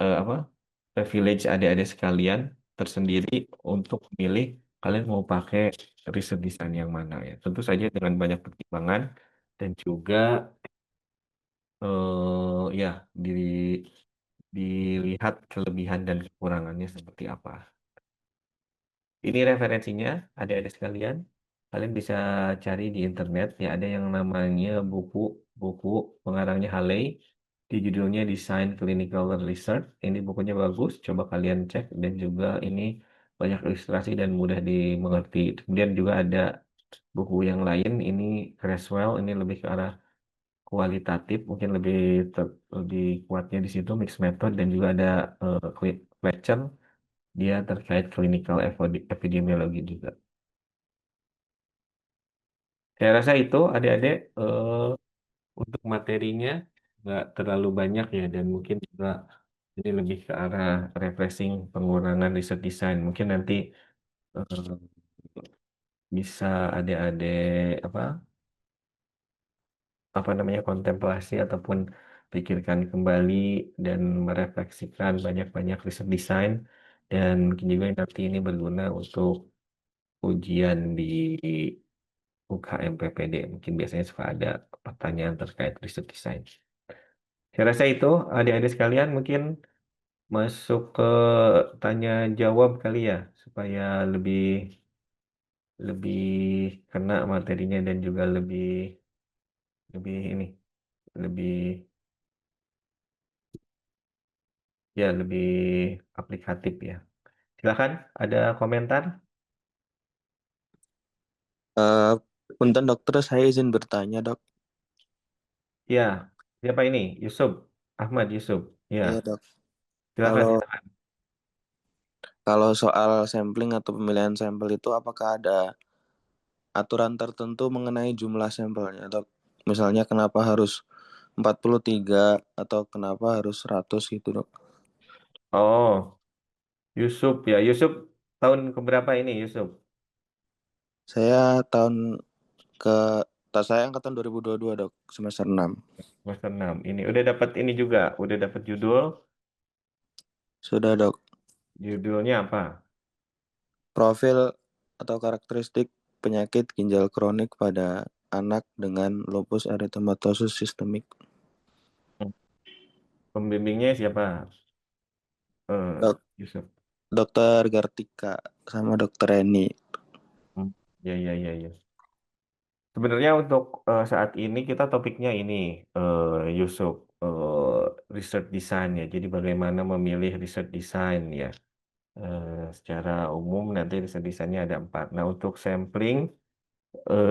apa privilege adik-adik sekalian tersendiri untuk memilih kalian mau pakai riset desain yang mana ya. Tentu saja dengan banyak pertimbangan dan juga ya dilihat kelebihan dan kekurangannya seperti apa. Ini referensinya adik-adik sekalian. Kalian bisa cari di internet ya ada yang namanya buku pengarangnya Haley di judulnya Design Clinical Research. Ini bukunya bagus, coba kalian cek dan juga ini banyak ilustrasi dan mudah dimengerti. Kemudian juga ada buku yang lain ini Creswell ini lebih ke arah kualitatif, mungkin lebih kuatnya di situ mixed method dan juga ada Fletcher dia terkait clinical epidemiologi juga. Saya rasa itu adik-adik Untuk materinya nggak terlalu banyak ya, dan mungkin juga ini lebih ke arah refreshing pengurangan riset desain. Mungkin nanti eh, bisa adik-adik apa namanya kontemplasi ataupun pikirkan kembali dan merefleksikan banyak-banyak riset desain, dan mungkin juga nanti ini berguna untuk ujian di UKM PPD. Mungkin biasanya suka ada pertanyaan terkait riset desain. Saya rasa itu adik-adik sekalian mungkin masuk ke tanya jawab kali ya, supaya lebih lebih kena materinya dan juga lebih lebih ini lebih ya lebih aplikatif ya. Silakan, ada komentar? Eh, Punten dokter, saya izin bertanya dok. Ya, siapa ini? Yusuf, Ahmad Yusuf. Ya, Iya dok. silakan, Kalau silakan. kalau soal sampling atau pemilihan sampel itu apakah ada aturan tertentu mengenai jumlah sampelnya dok? Misalnya kenapa harus 43 atau kenapa harus 100 gitu dok? Oh, Yusuf ya. Yusuf tahun keberapa ini Yusuf? Saya tahun ke saya angkatan 2022 dok, semester 6. Semester 6. Ini udah dapat ini juga, udah dapat judul. Sudah dok. Judulnya apa? Profil atau karakteristik penyakit ginjal kronik pada anak dengan lupus eritematosus sistemik. Pembimbingnya siapa? Dok, Yusuf. dokter Gartika sama dokter Reni. Hmm. Ya, ya, ya, ya. Sebenarnya untuk saat ini kita topiknya ini, Yusuf, research design ya. Jadi bagaimana memilih research design ya. Secara umum nanti riset desainnya ada 4. Nah, untuk sampling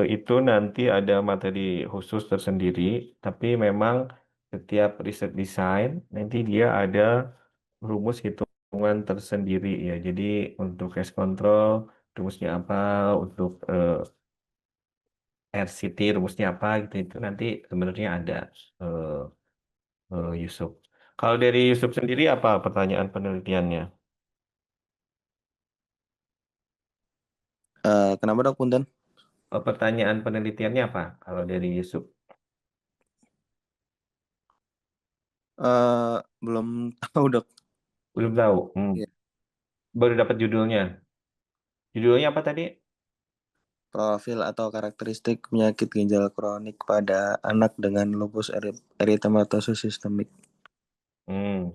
itu nanti ada materi khusus tersendiri, tapi memang setiap riset desain nanti dia ada rumus hitungan tersendiri ya. Jadi untuk case control rumusnya apa, untuk RCT rumusnya apa gitu itu nanti sebenarnya ada eh, Yusuf. Kalau dari Yusuf sendiri apa pertanyaan penelitiannya? Kenapa dok punten? Pertanyaan penelitiannya apa kalau dari Yusuf? Belum tahu dok. Belum tahu. Hmm. Ya. Baru dapat judulnya. Judulnya apa tadi? Profil atau karakteristik penyakit ginjal kronik pada anak dengan lupus eritematosus sistemik. Hmm.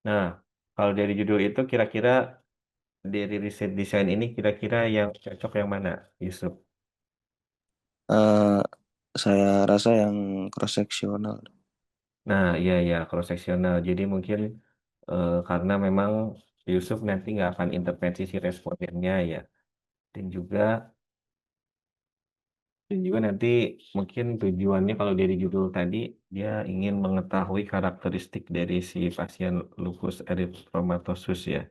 Nah, kalau dari judul itu kira-kira dari riset desain ini kira-kira yang cocok yang mana, Yusuf? Eh, saya rasa yang cross seksional. Nah, iya ya cross seksional. Jadi mungkin karena memang Yusuf nanti nggak akan intervensi si respondennya ya, dan juga nanti mungkin tujuannya kalau dari judul tadi dia ingin mengetahui karakteristik dari si pasien lupus eritematosus ya.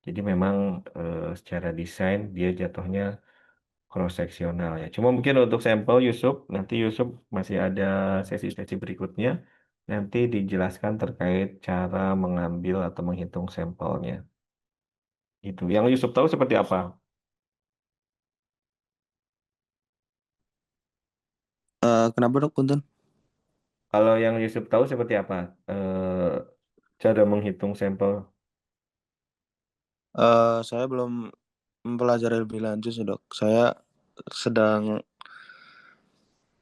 Jadi memang secara desain dia jatuhnya cross seksional ya. Cuma mungkin untuk sampel Yusuf, nanti Yusuf masih ada sesi-sesi berikutnya. Nanti dijelaskan terkait cara mengambil atau menghitung sampelnya. Itu. Yang Yusuf tahu seperti apa? Kenapa dok punten? Kalau yang Yusuf tahu seperti apa? Cara menghitung sampel. Saya belum mempelajari lebih lanjut sih dok. Saya sedang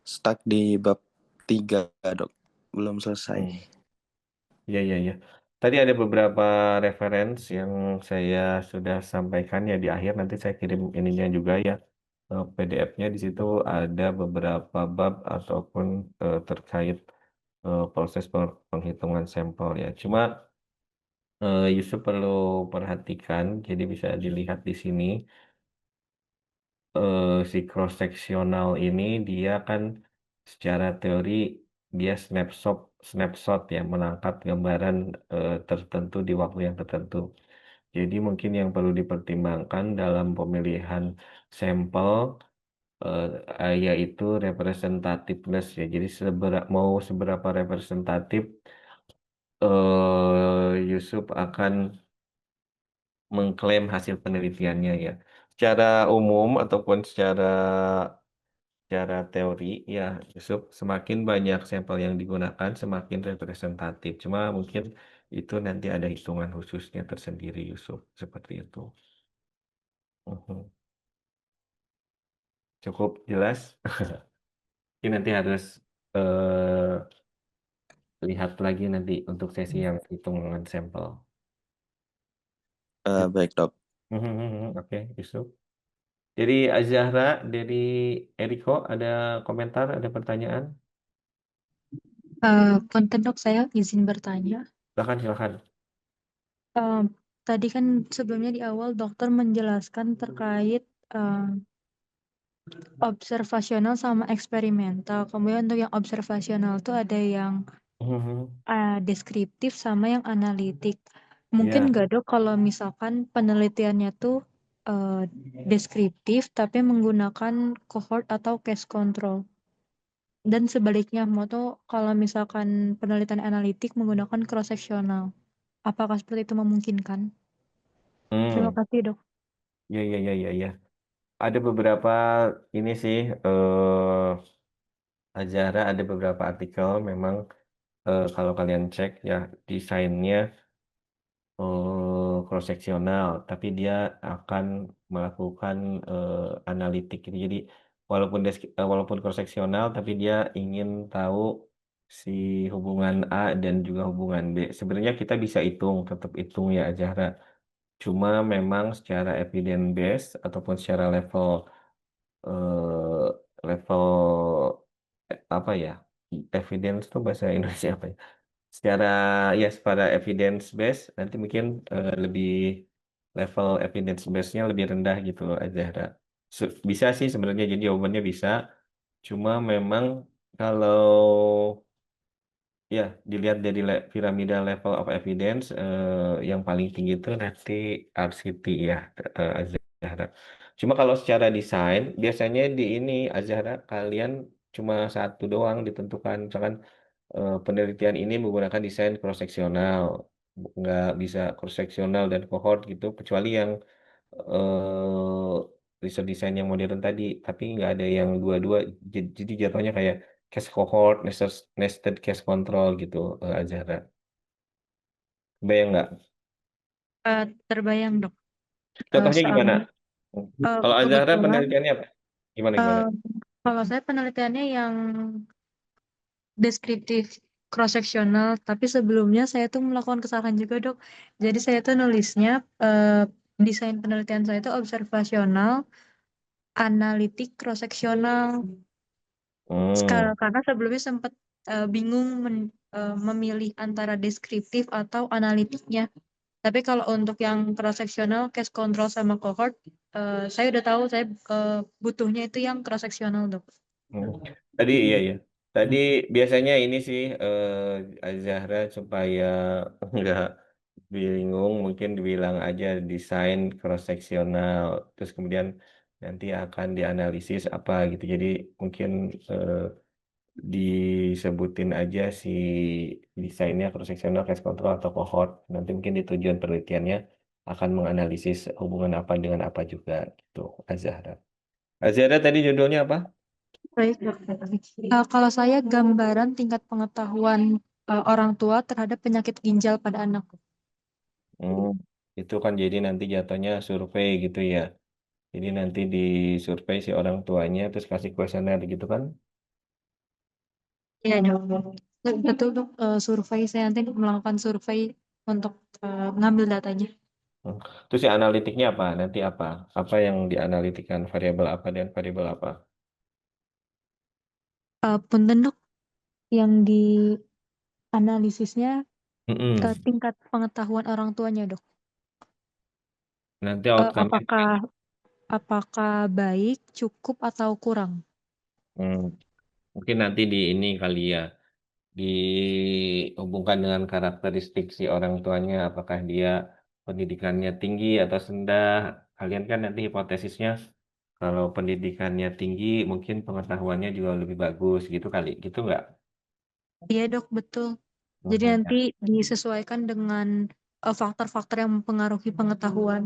stuck di bab 3 dok. Belum selesai. Hmm. Iya, iya, iya. Tadi ada beberapa referensi yang saya sudah sampaikan ya di akhir. Nanti saya kirim ininya juga ya. PDF-nya di situ ada beberapa bab ataupun terkait proses penghitungan sampel ya. Cuma Yusuf perlu perhatikan, jadi bisa dilihat di sini si cross seksional ini dia kan secara teori dia snapshot snapshot ya menangkap gambaran tertentu di waktu yang tertentu. Jadi mungkin yang perlu dipertimbangkan dalam pemilihan sampel yaitu representativeness ya. Jadi mau seberapa representatif Yusuf akan mengklaim hasil penelitiannya ya. Secara umum ataupun secara teori ya, Yusuf, semakin banyak sampel yang digunakan semakin representatif. Cuma mungkin itu nanti ada hitungan khususnya tersendiri, Yusuf, seperti itu. Mhm. Cukup jelas? Ini nanti harus eh, lihat lagi nanti untuk sesi yang hitungan sampel. Baik dok. Oke, Yusuf. Dari Azahra, dari Eriko, ada komentar, ada pertanyaan? Punten dok, saya izin bertanya. Silakan. Eh, Tadi kan sebelumnya di awal dokter menjelaskan terkait observasional sama eksperimental. Kemudian untuk yang observasional tuh ada yang deskriptif sama yang analitik. Mungkin Ya. nggak dok kalau misalkan penelitiannya tuh deskriptif tapi menggunakan cohort atau case control. Dan sebaliknya, mau tuh kalau misalkan penelitian analitik menggunakan cross sectional. Apakah seperti itu memungkinkan? Terima Hmm. kasih dok. Ya. Ada beberapa ini sih, Azahra ada beberapa artikel memang kalau kalian cek ya desainnya cross seksional, tapi dia akan melakukan analitik gitu. Jadi walaupun cross seksional, tapi dia ingin tahu si hubungan A dan juga hubungan B. Sebenarnya kita bisa tetap hitung ya Azahra. Cuma memang secara evidence base ataupun secara eh, level apa ya? Evidence itu bahasa Indonesia apa ya? Secara evidence base nanti mungkin lebih level evidence base-nya lebih rendah gitu loh Azahra. Bisa sih sebenarnya jadi jawabannya bisa. Cuma memang kalau ya dilihat dari piramida level of evidence yang paling tinggi itu nanti RCT ya Azahra. Cuma kalau secara desain biasanya di ini Azahra kalian cuma satu doang ditentukan. Misalkan penelitian ini menggunakan desain cross seksional, nggak bisa cross seksional dan cohort gitu, kecuali yang riset desain yang modern tadi, tapi nggak ada yang dua-dua, jadi jatuhnya kayak case cohort, nested case control gitu, Azhara. Bayang nggak? Terbayang dok. Contohnya gimana? Soalnya Kalau Azhara kebetulan penelitiannya apa? Gimana? kalau saya penelitiannya yang deskriptif cross sectional, tapi sebelumnya saya tuh melakukan kesalahan juga dok. Jadi saya tuh nulisnya desain penelitian saya itu observasional, analitik, cross sectional. Hmm. Karena sebelumnya sempat bingung memilih antara deskriptif atau analitiknya. Tapi kalau untuk yang cross sectional, case control sama cohort, saya udah tahu saya butuhnya itu yang cross sectional dok. Hmm. Tadi iya. Tadi biasanya ini sih Zahra supaya nggak bingung mungkin dibilang aja desain cross seksional terus kemudian nanti akan dianalisis apa gitu. Jadi mungkin disebutin aja si desainnya cross seksional, case control atau cohort. Nanti mungkin di tujuan penelitiannya akan menganalisis hubungan apa dengan apa juga gitu Azahra. Azahra tadi judulnya apa? Baik, dok. Kalau saya gambaran tingkat pengetahuan orang tua terhadap penyakit ginjal pada anak. Hmm, itu kan jadi nanti jatuhnya survei gitu ya. Jadi nanti disurvei si orang tuanya terus kasih kuesioner gitu kan. Iya, dok. Betul, dok. Survei, saya nanti melakukan survei untuk ngambil datanya. Hmm. Terus si analitiknya apa? Nanti apa? Apa yang dianalitikan? Variabel apa dan variabel apa? Punten, dok, yang dianalisisnya Mm-mm. tingkat pengetahuan orang tuanya, dok. Nanti outcome-nya Apakah baik, cukup, atau kurang? hmm, mungkin nanti di ini kali ya dihubungkan dengan karakteristik si orang tuanya, apakah dia pendidikannya tinggi atau rendah. Kalian kan nanti hipotesisnya Kalau pendidikannya tinggi, mungkin pengetahuannya juga lebih bagus gitu kali, gitu nggak? Iya dok, betul. Jadi Mhm, nanti disesuaikan dengan faktor-faktor yang mempengaruhi pengetahuan.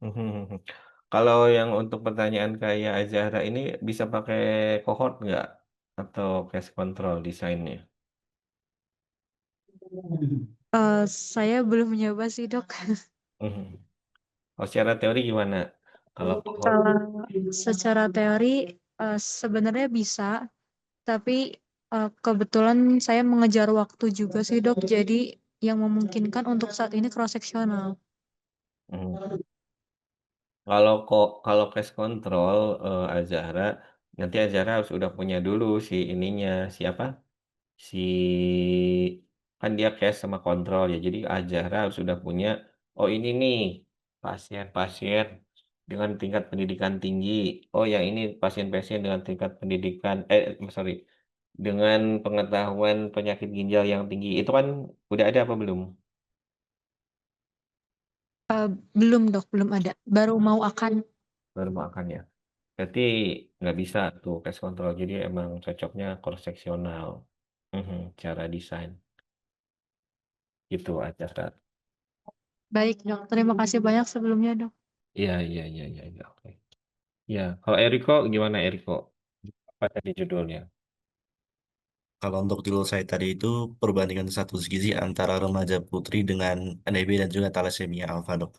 mhm. Kalau yang untuk pertanyaan kayak Azahra ini bisa pakai cohort nggak? Atau case control desainnya? Saya belum mencoba sih dok. Mhm. Oh, secara teori gimana? Kalau cohort, Kalau secara teori sebenarnya bisa, tapi kebetulan saya mengejar waktu juga sih dok, jadi yang memungkinkan untuk saat ini cross sectional. mhm. Kalau case control, Azahra, nanti Azahra harus udah punya dulu si ininya, siapa? Si kan dia case sama kontrol ya, jadi Azahra harus sudah punya, oh ini nih pasien-pasien dengan tingkat pendidikan tinggi, oh yang ini pasien-pasien dengan tingkat pendidikan sorry, dengan pengetahuan penyakit ginjal yang tinggi, itu kan udah ada apa belum? Belum dok, belum ada. Baru mau akan. Baru mau akan ya? Berarti nggak bisa tuh case control, jadi emang cocoknya cross seksional, cara desain, gitu Azahra. Baik dok, terima kasih banyak sebelumnya dok. Iya iya iya iya iya, oke. Ya, kalau Eriko gimana Eriko? Apa tadi judulnya? Kalau untuk judul saya tadi itu perbandingan status gizi antara remaja putri dengan NEB dan juga thalassemia alfa, dok.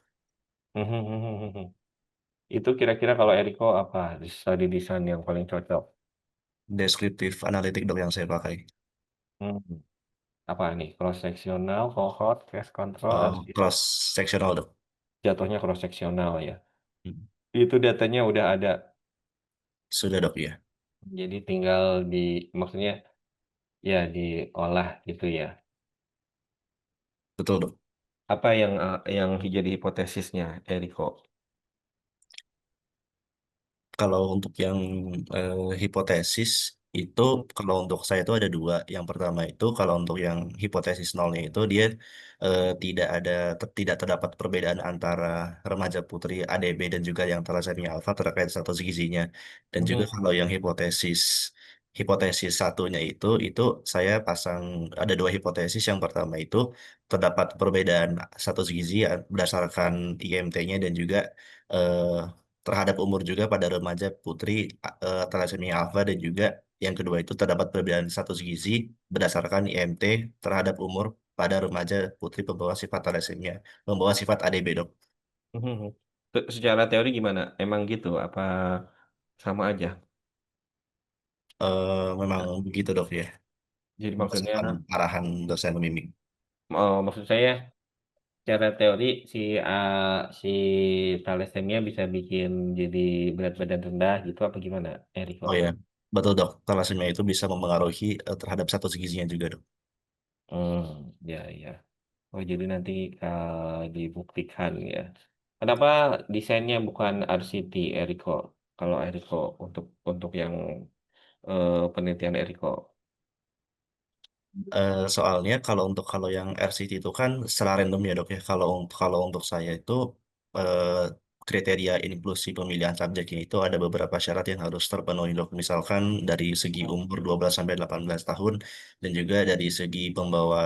Itu kira-kira kalau Eriko apa study design yang paling cocok? Deskriptif analitik, dok, yang saya pakai. Hmm, apa nih? Cross sectional, cohort, case control, RCT. Cross sectional, dok. Jatuhnya cross sectional ya. Hmm. Itu datanya udah ada. Sudah, dok, ya. Jadi tinggal maksudnya ya diolah gitu ya. Betul, dok. Apa yang jadi hipotesisnya Eriko? Kalau untuk yang hipotesis itu, Mhm, kalau untuk saya itu ada dua. Yang pertama itu kalau untuk yang hipotesis nolnya itu dia tidak terdapat perbedaan antara remaja putri ADB dan juga yang thalassemia alfa terkait status gizinya. Dan juga mhm, kalau yang hipotesis hipotesis satunya itu saya pasang ada dua hipotesis. Yang pertama itu terdapat perbedaan status gizi berdasarkan IMT-nya dan juga eh, terhadap umur juga pada remaja putri thalassemia alfa, dan juga yang kedua itu terdapat perbedaan status gizi berdasarkan IMT terhadap umur pada remaja putri membawa sifat ADB, dok. mhm. Secara teori gimana? Emang gitu? Apa sama aja? Memang begitu, dok, ya, Jadi maksudnya, berdasarkan arahan dosen pembimbing. maksud saya secara teori si thalassemia bisa bikin jadi berat badan rendah gitu apa gimana, Eriko? Oh ya, betul, dok. Thalassemia itu bisa mempengaruhi terhadap status gizinya juga, dok. Ya ya. Oh jadi nanti dibuktikan ya. Kenapa desainnya bukan RCT, Eriko? Kalau Eriko untuk yang penelitian Eriko. Soalnya kalau yang RCT itu kan secara random ya, dok, ya. Kalau untuk saya itu eh, kriteria inklusi pemilihan subjeknya itu ada beberapa syarat yang harus terpenuhi, dok. Misalkan dari segi umur 12 sampai 18 tahun, dan juga dari segi pembawa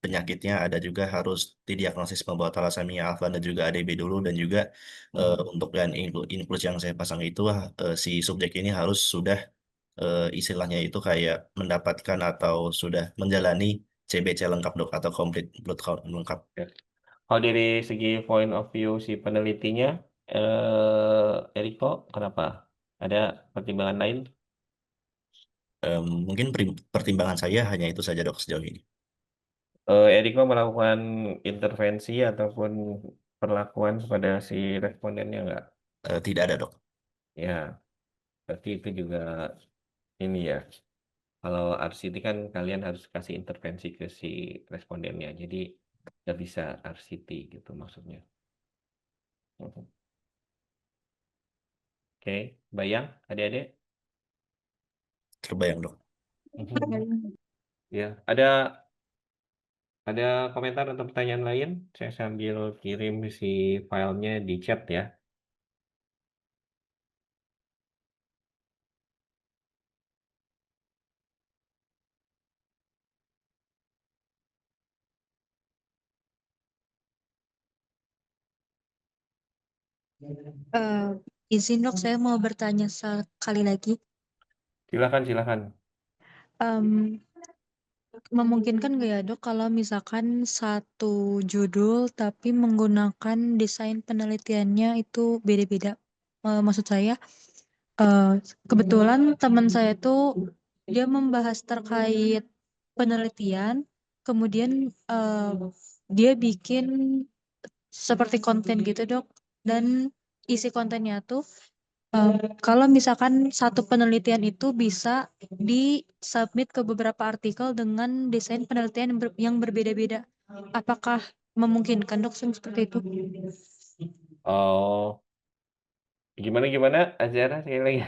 penyakitnya ada juga harus didiagnosis pembawa thalassemia alfa dan juga ADB dulu, dan juga untuk dan inklusi yang saya pasang itu si subjek ini harus sudah istilahnya itu kayak mendapatkan atau sudah menjalani CBC lengkap, dok, atau complete blood count lengkap. Ya. Kalau dari segi point of view si penelitinya, Eriko, kenapa? Ada pertimbangan lain? Mungkin pertimbangan saya hanya itu saja, dok, sejauh ini. Eriko melakukan intervensi ataupun perlakuan kepada si respondennya nggak? Tidak ada, dok. Ya, berarti itu juga ini ya. Kalau RCT kan kalian harus kasih intervensi ke si respondennya, jadi nggak bisa RCT gitu maksudnya. Mhm. Oke, bayang adik-adik? Terbayang, dok. Mhm. Ya, ada komentar atau pertanyaan lain? Saya sambil kirim si filenya di chat ya. Eh, izin dok, saya mau bertanya sekali lagi. Silakan. Em, memungkinkan nggak ya dok kalau misalkan satu judul tapi menggunakan desain penelitiannya itu beda-beda? Maksud saya, eh, kebetulan teman saya tuh dia membahas terkait penelitian, kemudian dia bikin seperti konten gitu dok, dan isi kontennya tuh kalau misalkan satu penelitian itu bisa disubmit ke beberapa artikel dengan desain penelitian yang berbeda-beda. Apakah memungkinkan dok seperti itu? Oh, gimana Azhara sekali lagi?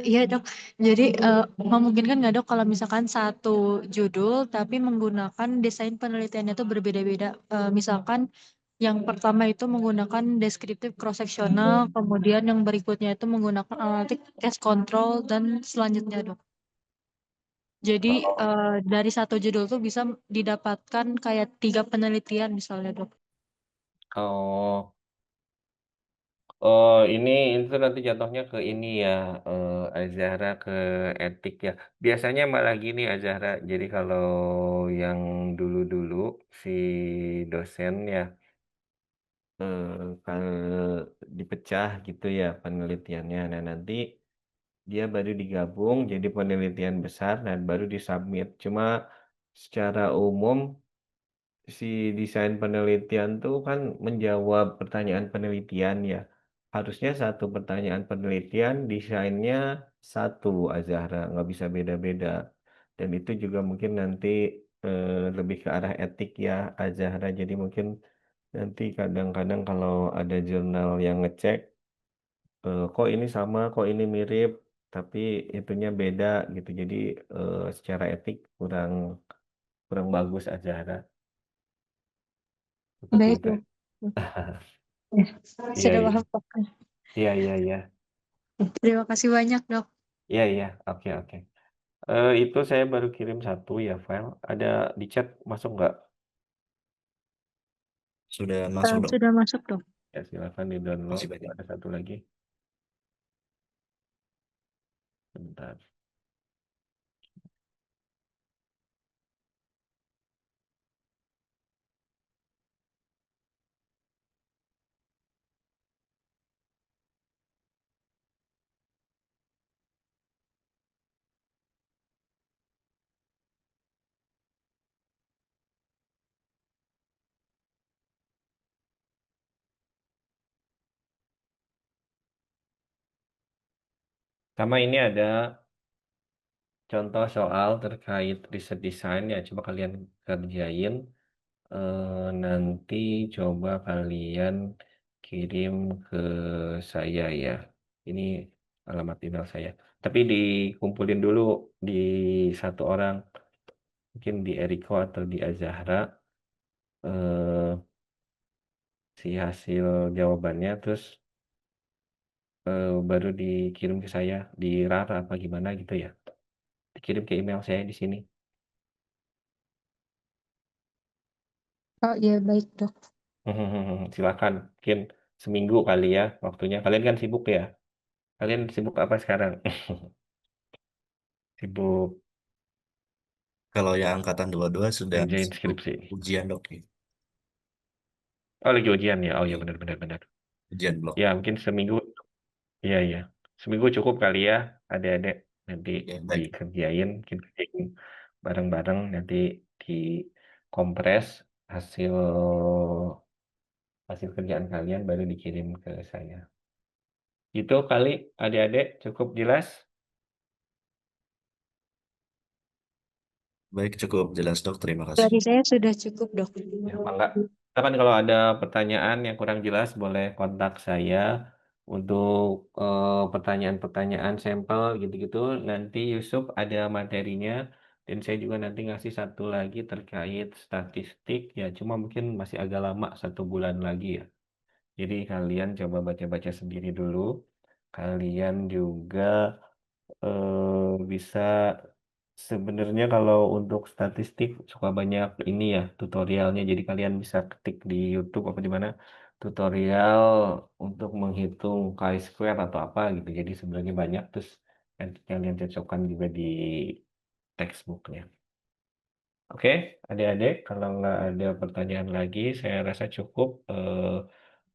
Iya dok. Jadi memungkinkan nggak dok kalau misalkan satu judul tapi menggunakan desain penelitiannya itu berbeda-beda. Misalkan yang pertama itu menggunakan deskriptif cross sectional, kemudian yang berikutnya itu menggunakan analitik case control dan selanjutnya dok. Jadi dari satu judul tuh bisa didapatkan kayak 3 penelitian misalnya dok. Oh, oh ini itu nanti jatuhnya ke ini ya, Azhara ke etik ya. Biasanya malah gini Azhara, jadi kalau yang dulu-dulu si dosen ya, kalau dipecah gitu ya penelitiannya. Nah nanti dia baru digabung jadi penelitian besar dan baru disubmit. Cuma secara umum si desain penelitian tuh kan menjawab pertanyaan penelitian ya. Harusnya satu pertanyaan penelitian desainnya satu Azahra, nggak bisa beda-beda. Dan itu juga mungkin nanti lebih ke arah etik ya Azahra. Jadi mungkin nanti kadang-kadang kalau ada jurnal yang ngecek, kok ini sama, kok ini mirip, tapi itunya beda gitu. Jadi secara etik kurang kurang bagus Azahra. Seperti Baik itu. dok. Ya, Iya, sudah iya. paham dok. Iya. Terima kasih banyak dok. Iya. Oke. Itu saya baru kirim satu ya file. Ada di chat masuk nggak? Sudah masuk dok. Sudah masuk dok. Ya silakan di-download. Masih banyak. Ada satu lagi. Bentar. Sama ini ada contoh soal terkait riset desain ya. Coba kalian kerjain. Nanti coba kalian kirim ke saya ya. Ini alamat email saya. Tapi dikumpulin dulu di satu orang. Mungkin di Eriko atau di Azahra. eh, si hasil jawabannya terus baru dikirim ke saya di RAR apa gimana gitu ya. Dikirim ke email saya di sini. Oh iya baik dok. Silakan, mungkin seminggu kali ya waktunya. Kalian kan sibuk ya. Kalian sibuk apa sekarang? Sibuk Kalau yang angkatan 22 sudah ngerjain sibuk skripsi. ujian dok. Oh lagi ujian ya. Oh ya Iya, benar. ujian blok. Ya mungkin seminggu. Iya. Seminggu cukup kali ya. Adik-adik nanti Ya, baik. dikerjain, mungkin kerjain bareng-bareng nanti dikompres hasil hasil kerjaan kalian baru dikirim ke saya. Itu kali adik-adik cukup jelas? Baik, cukup jelas dok. Terima kasih. Dari saya sudah cukup dok. Ya, Mangga. Kan kalau ada pertanyaan yang kurang jelas boleh kontak saya untuk pertanyaan-pertanyaan sampel gitu-gitu. Nanti Yusuf ada materinya dan saya juga nanti ngasih satu lagi terkait statistik ya. Cuma mungkin masih agak lama 1 bulan lagi ya. Jadi kalian coba baca-baca sendiri dulu. Kalian juga bisa sebenarnya kalau untuk statistik suka banyak ini ya tutorialnya jadi kalian bisa ketik di YouTube apa di mana tutorial untuk menghitung chi-square atau apa gitu. Jadi sebenarnya banyak, terus nanti kalian cocokkan juga di textbook-nya. Oke, adik-adik, kalau nggak ada pertanyaan lagi, saya rasa cukup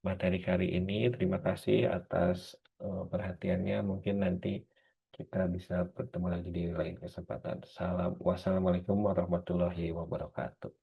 materi kali ini. Terima kasih atas perhatiannya. Mungkin nanti kita bisa bertemu lagi di lain kesempatan. Wassalamualaikum warahmatullahi wabarakatuh.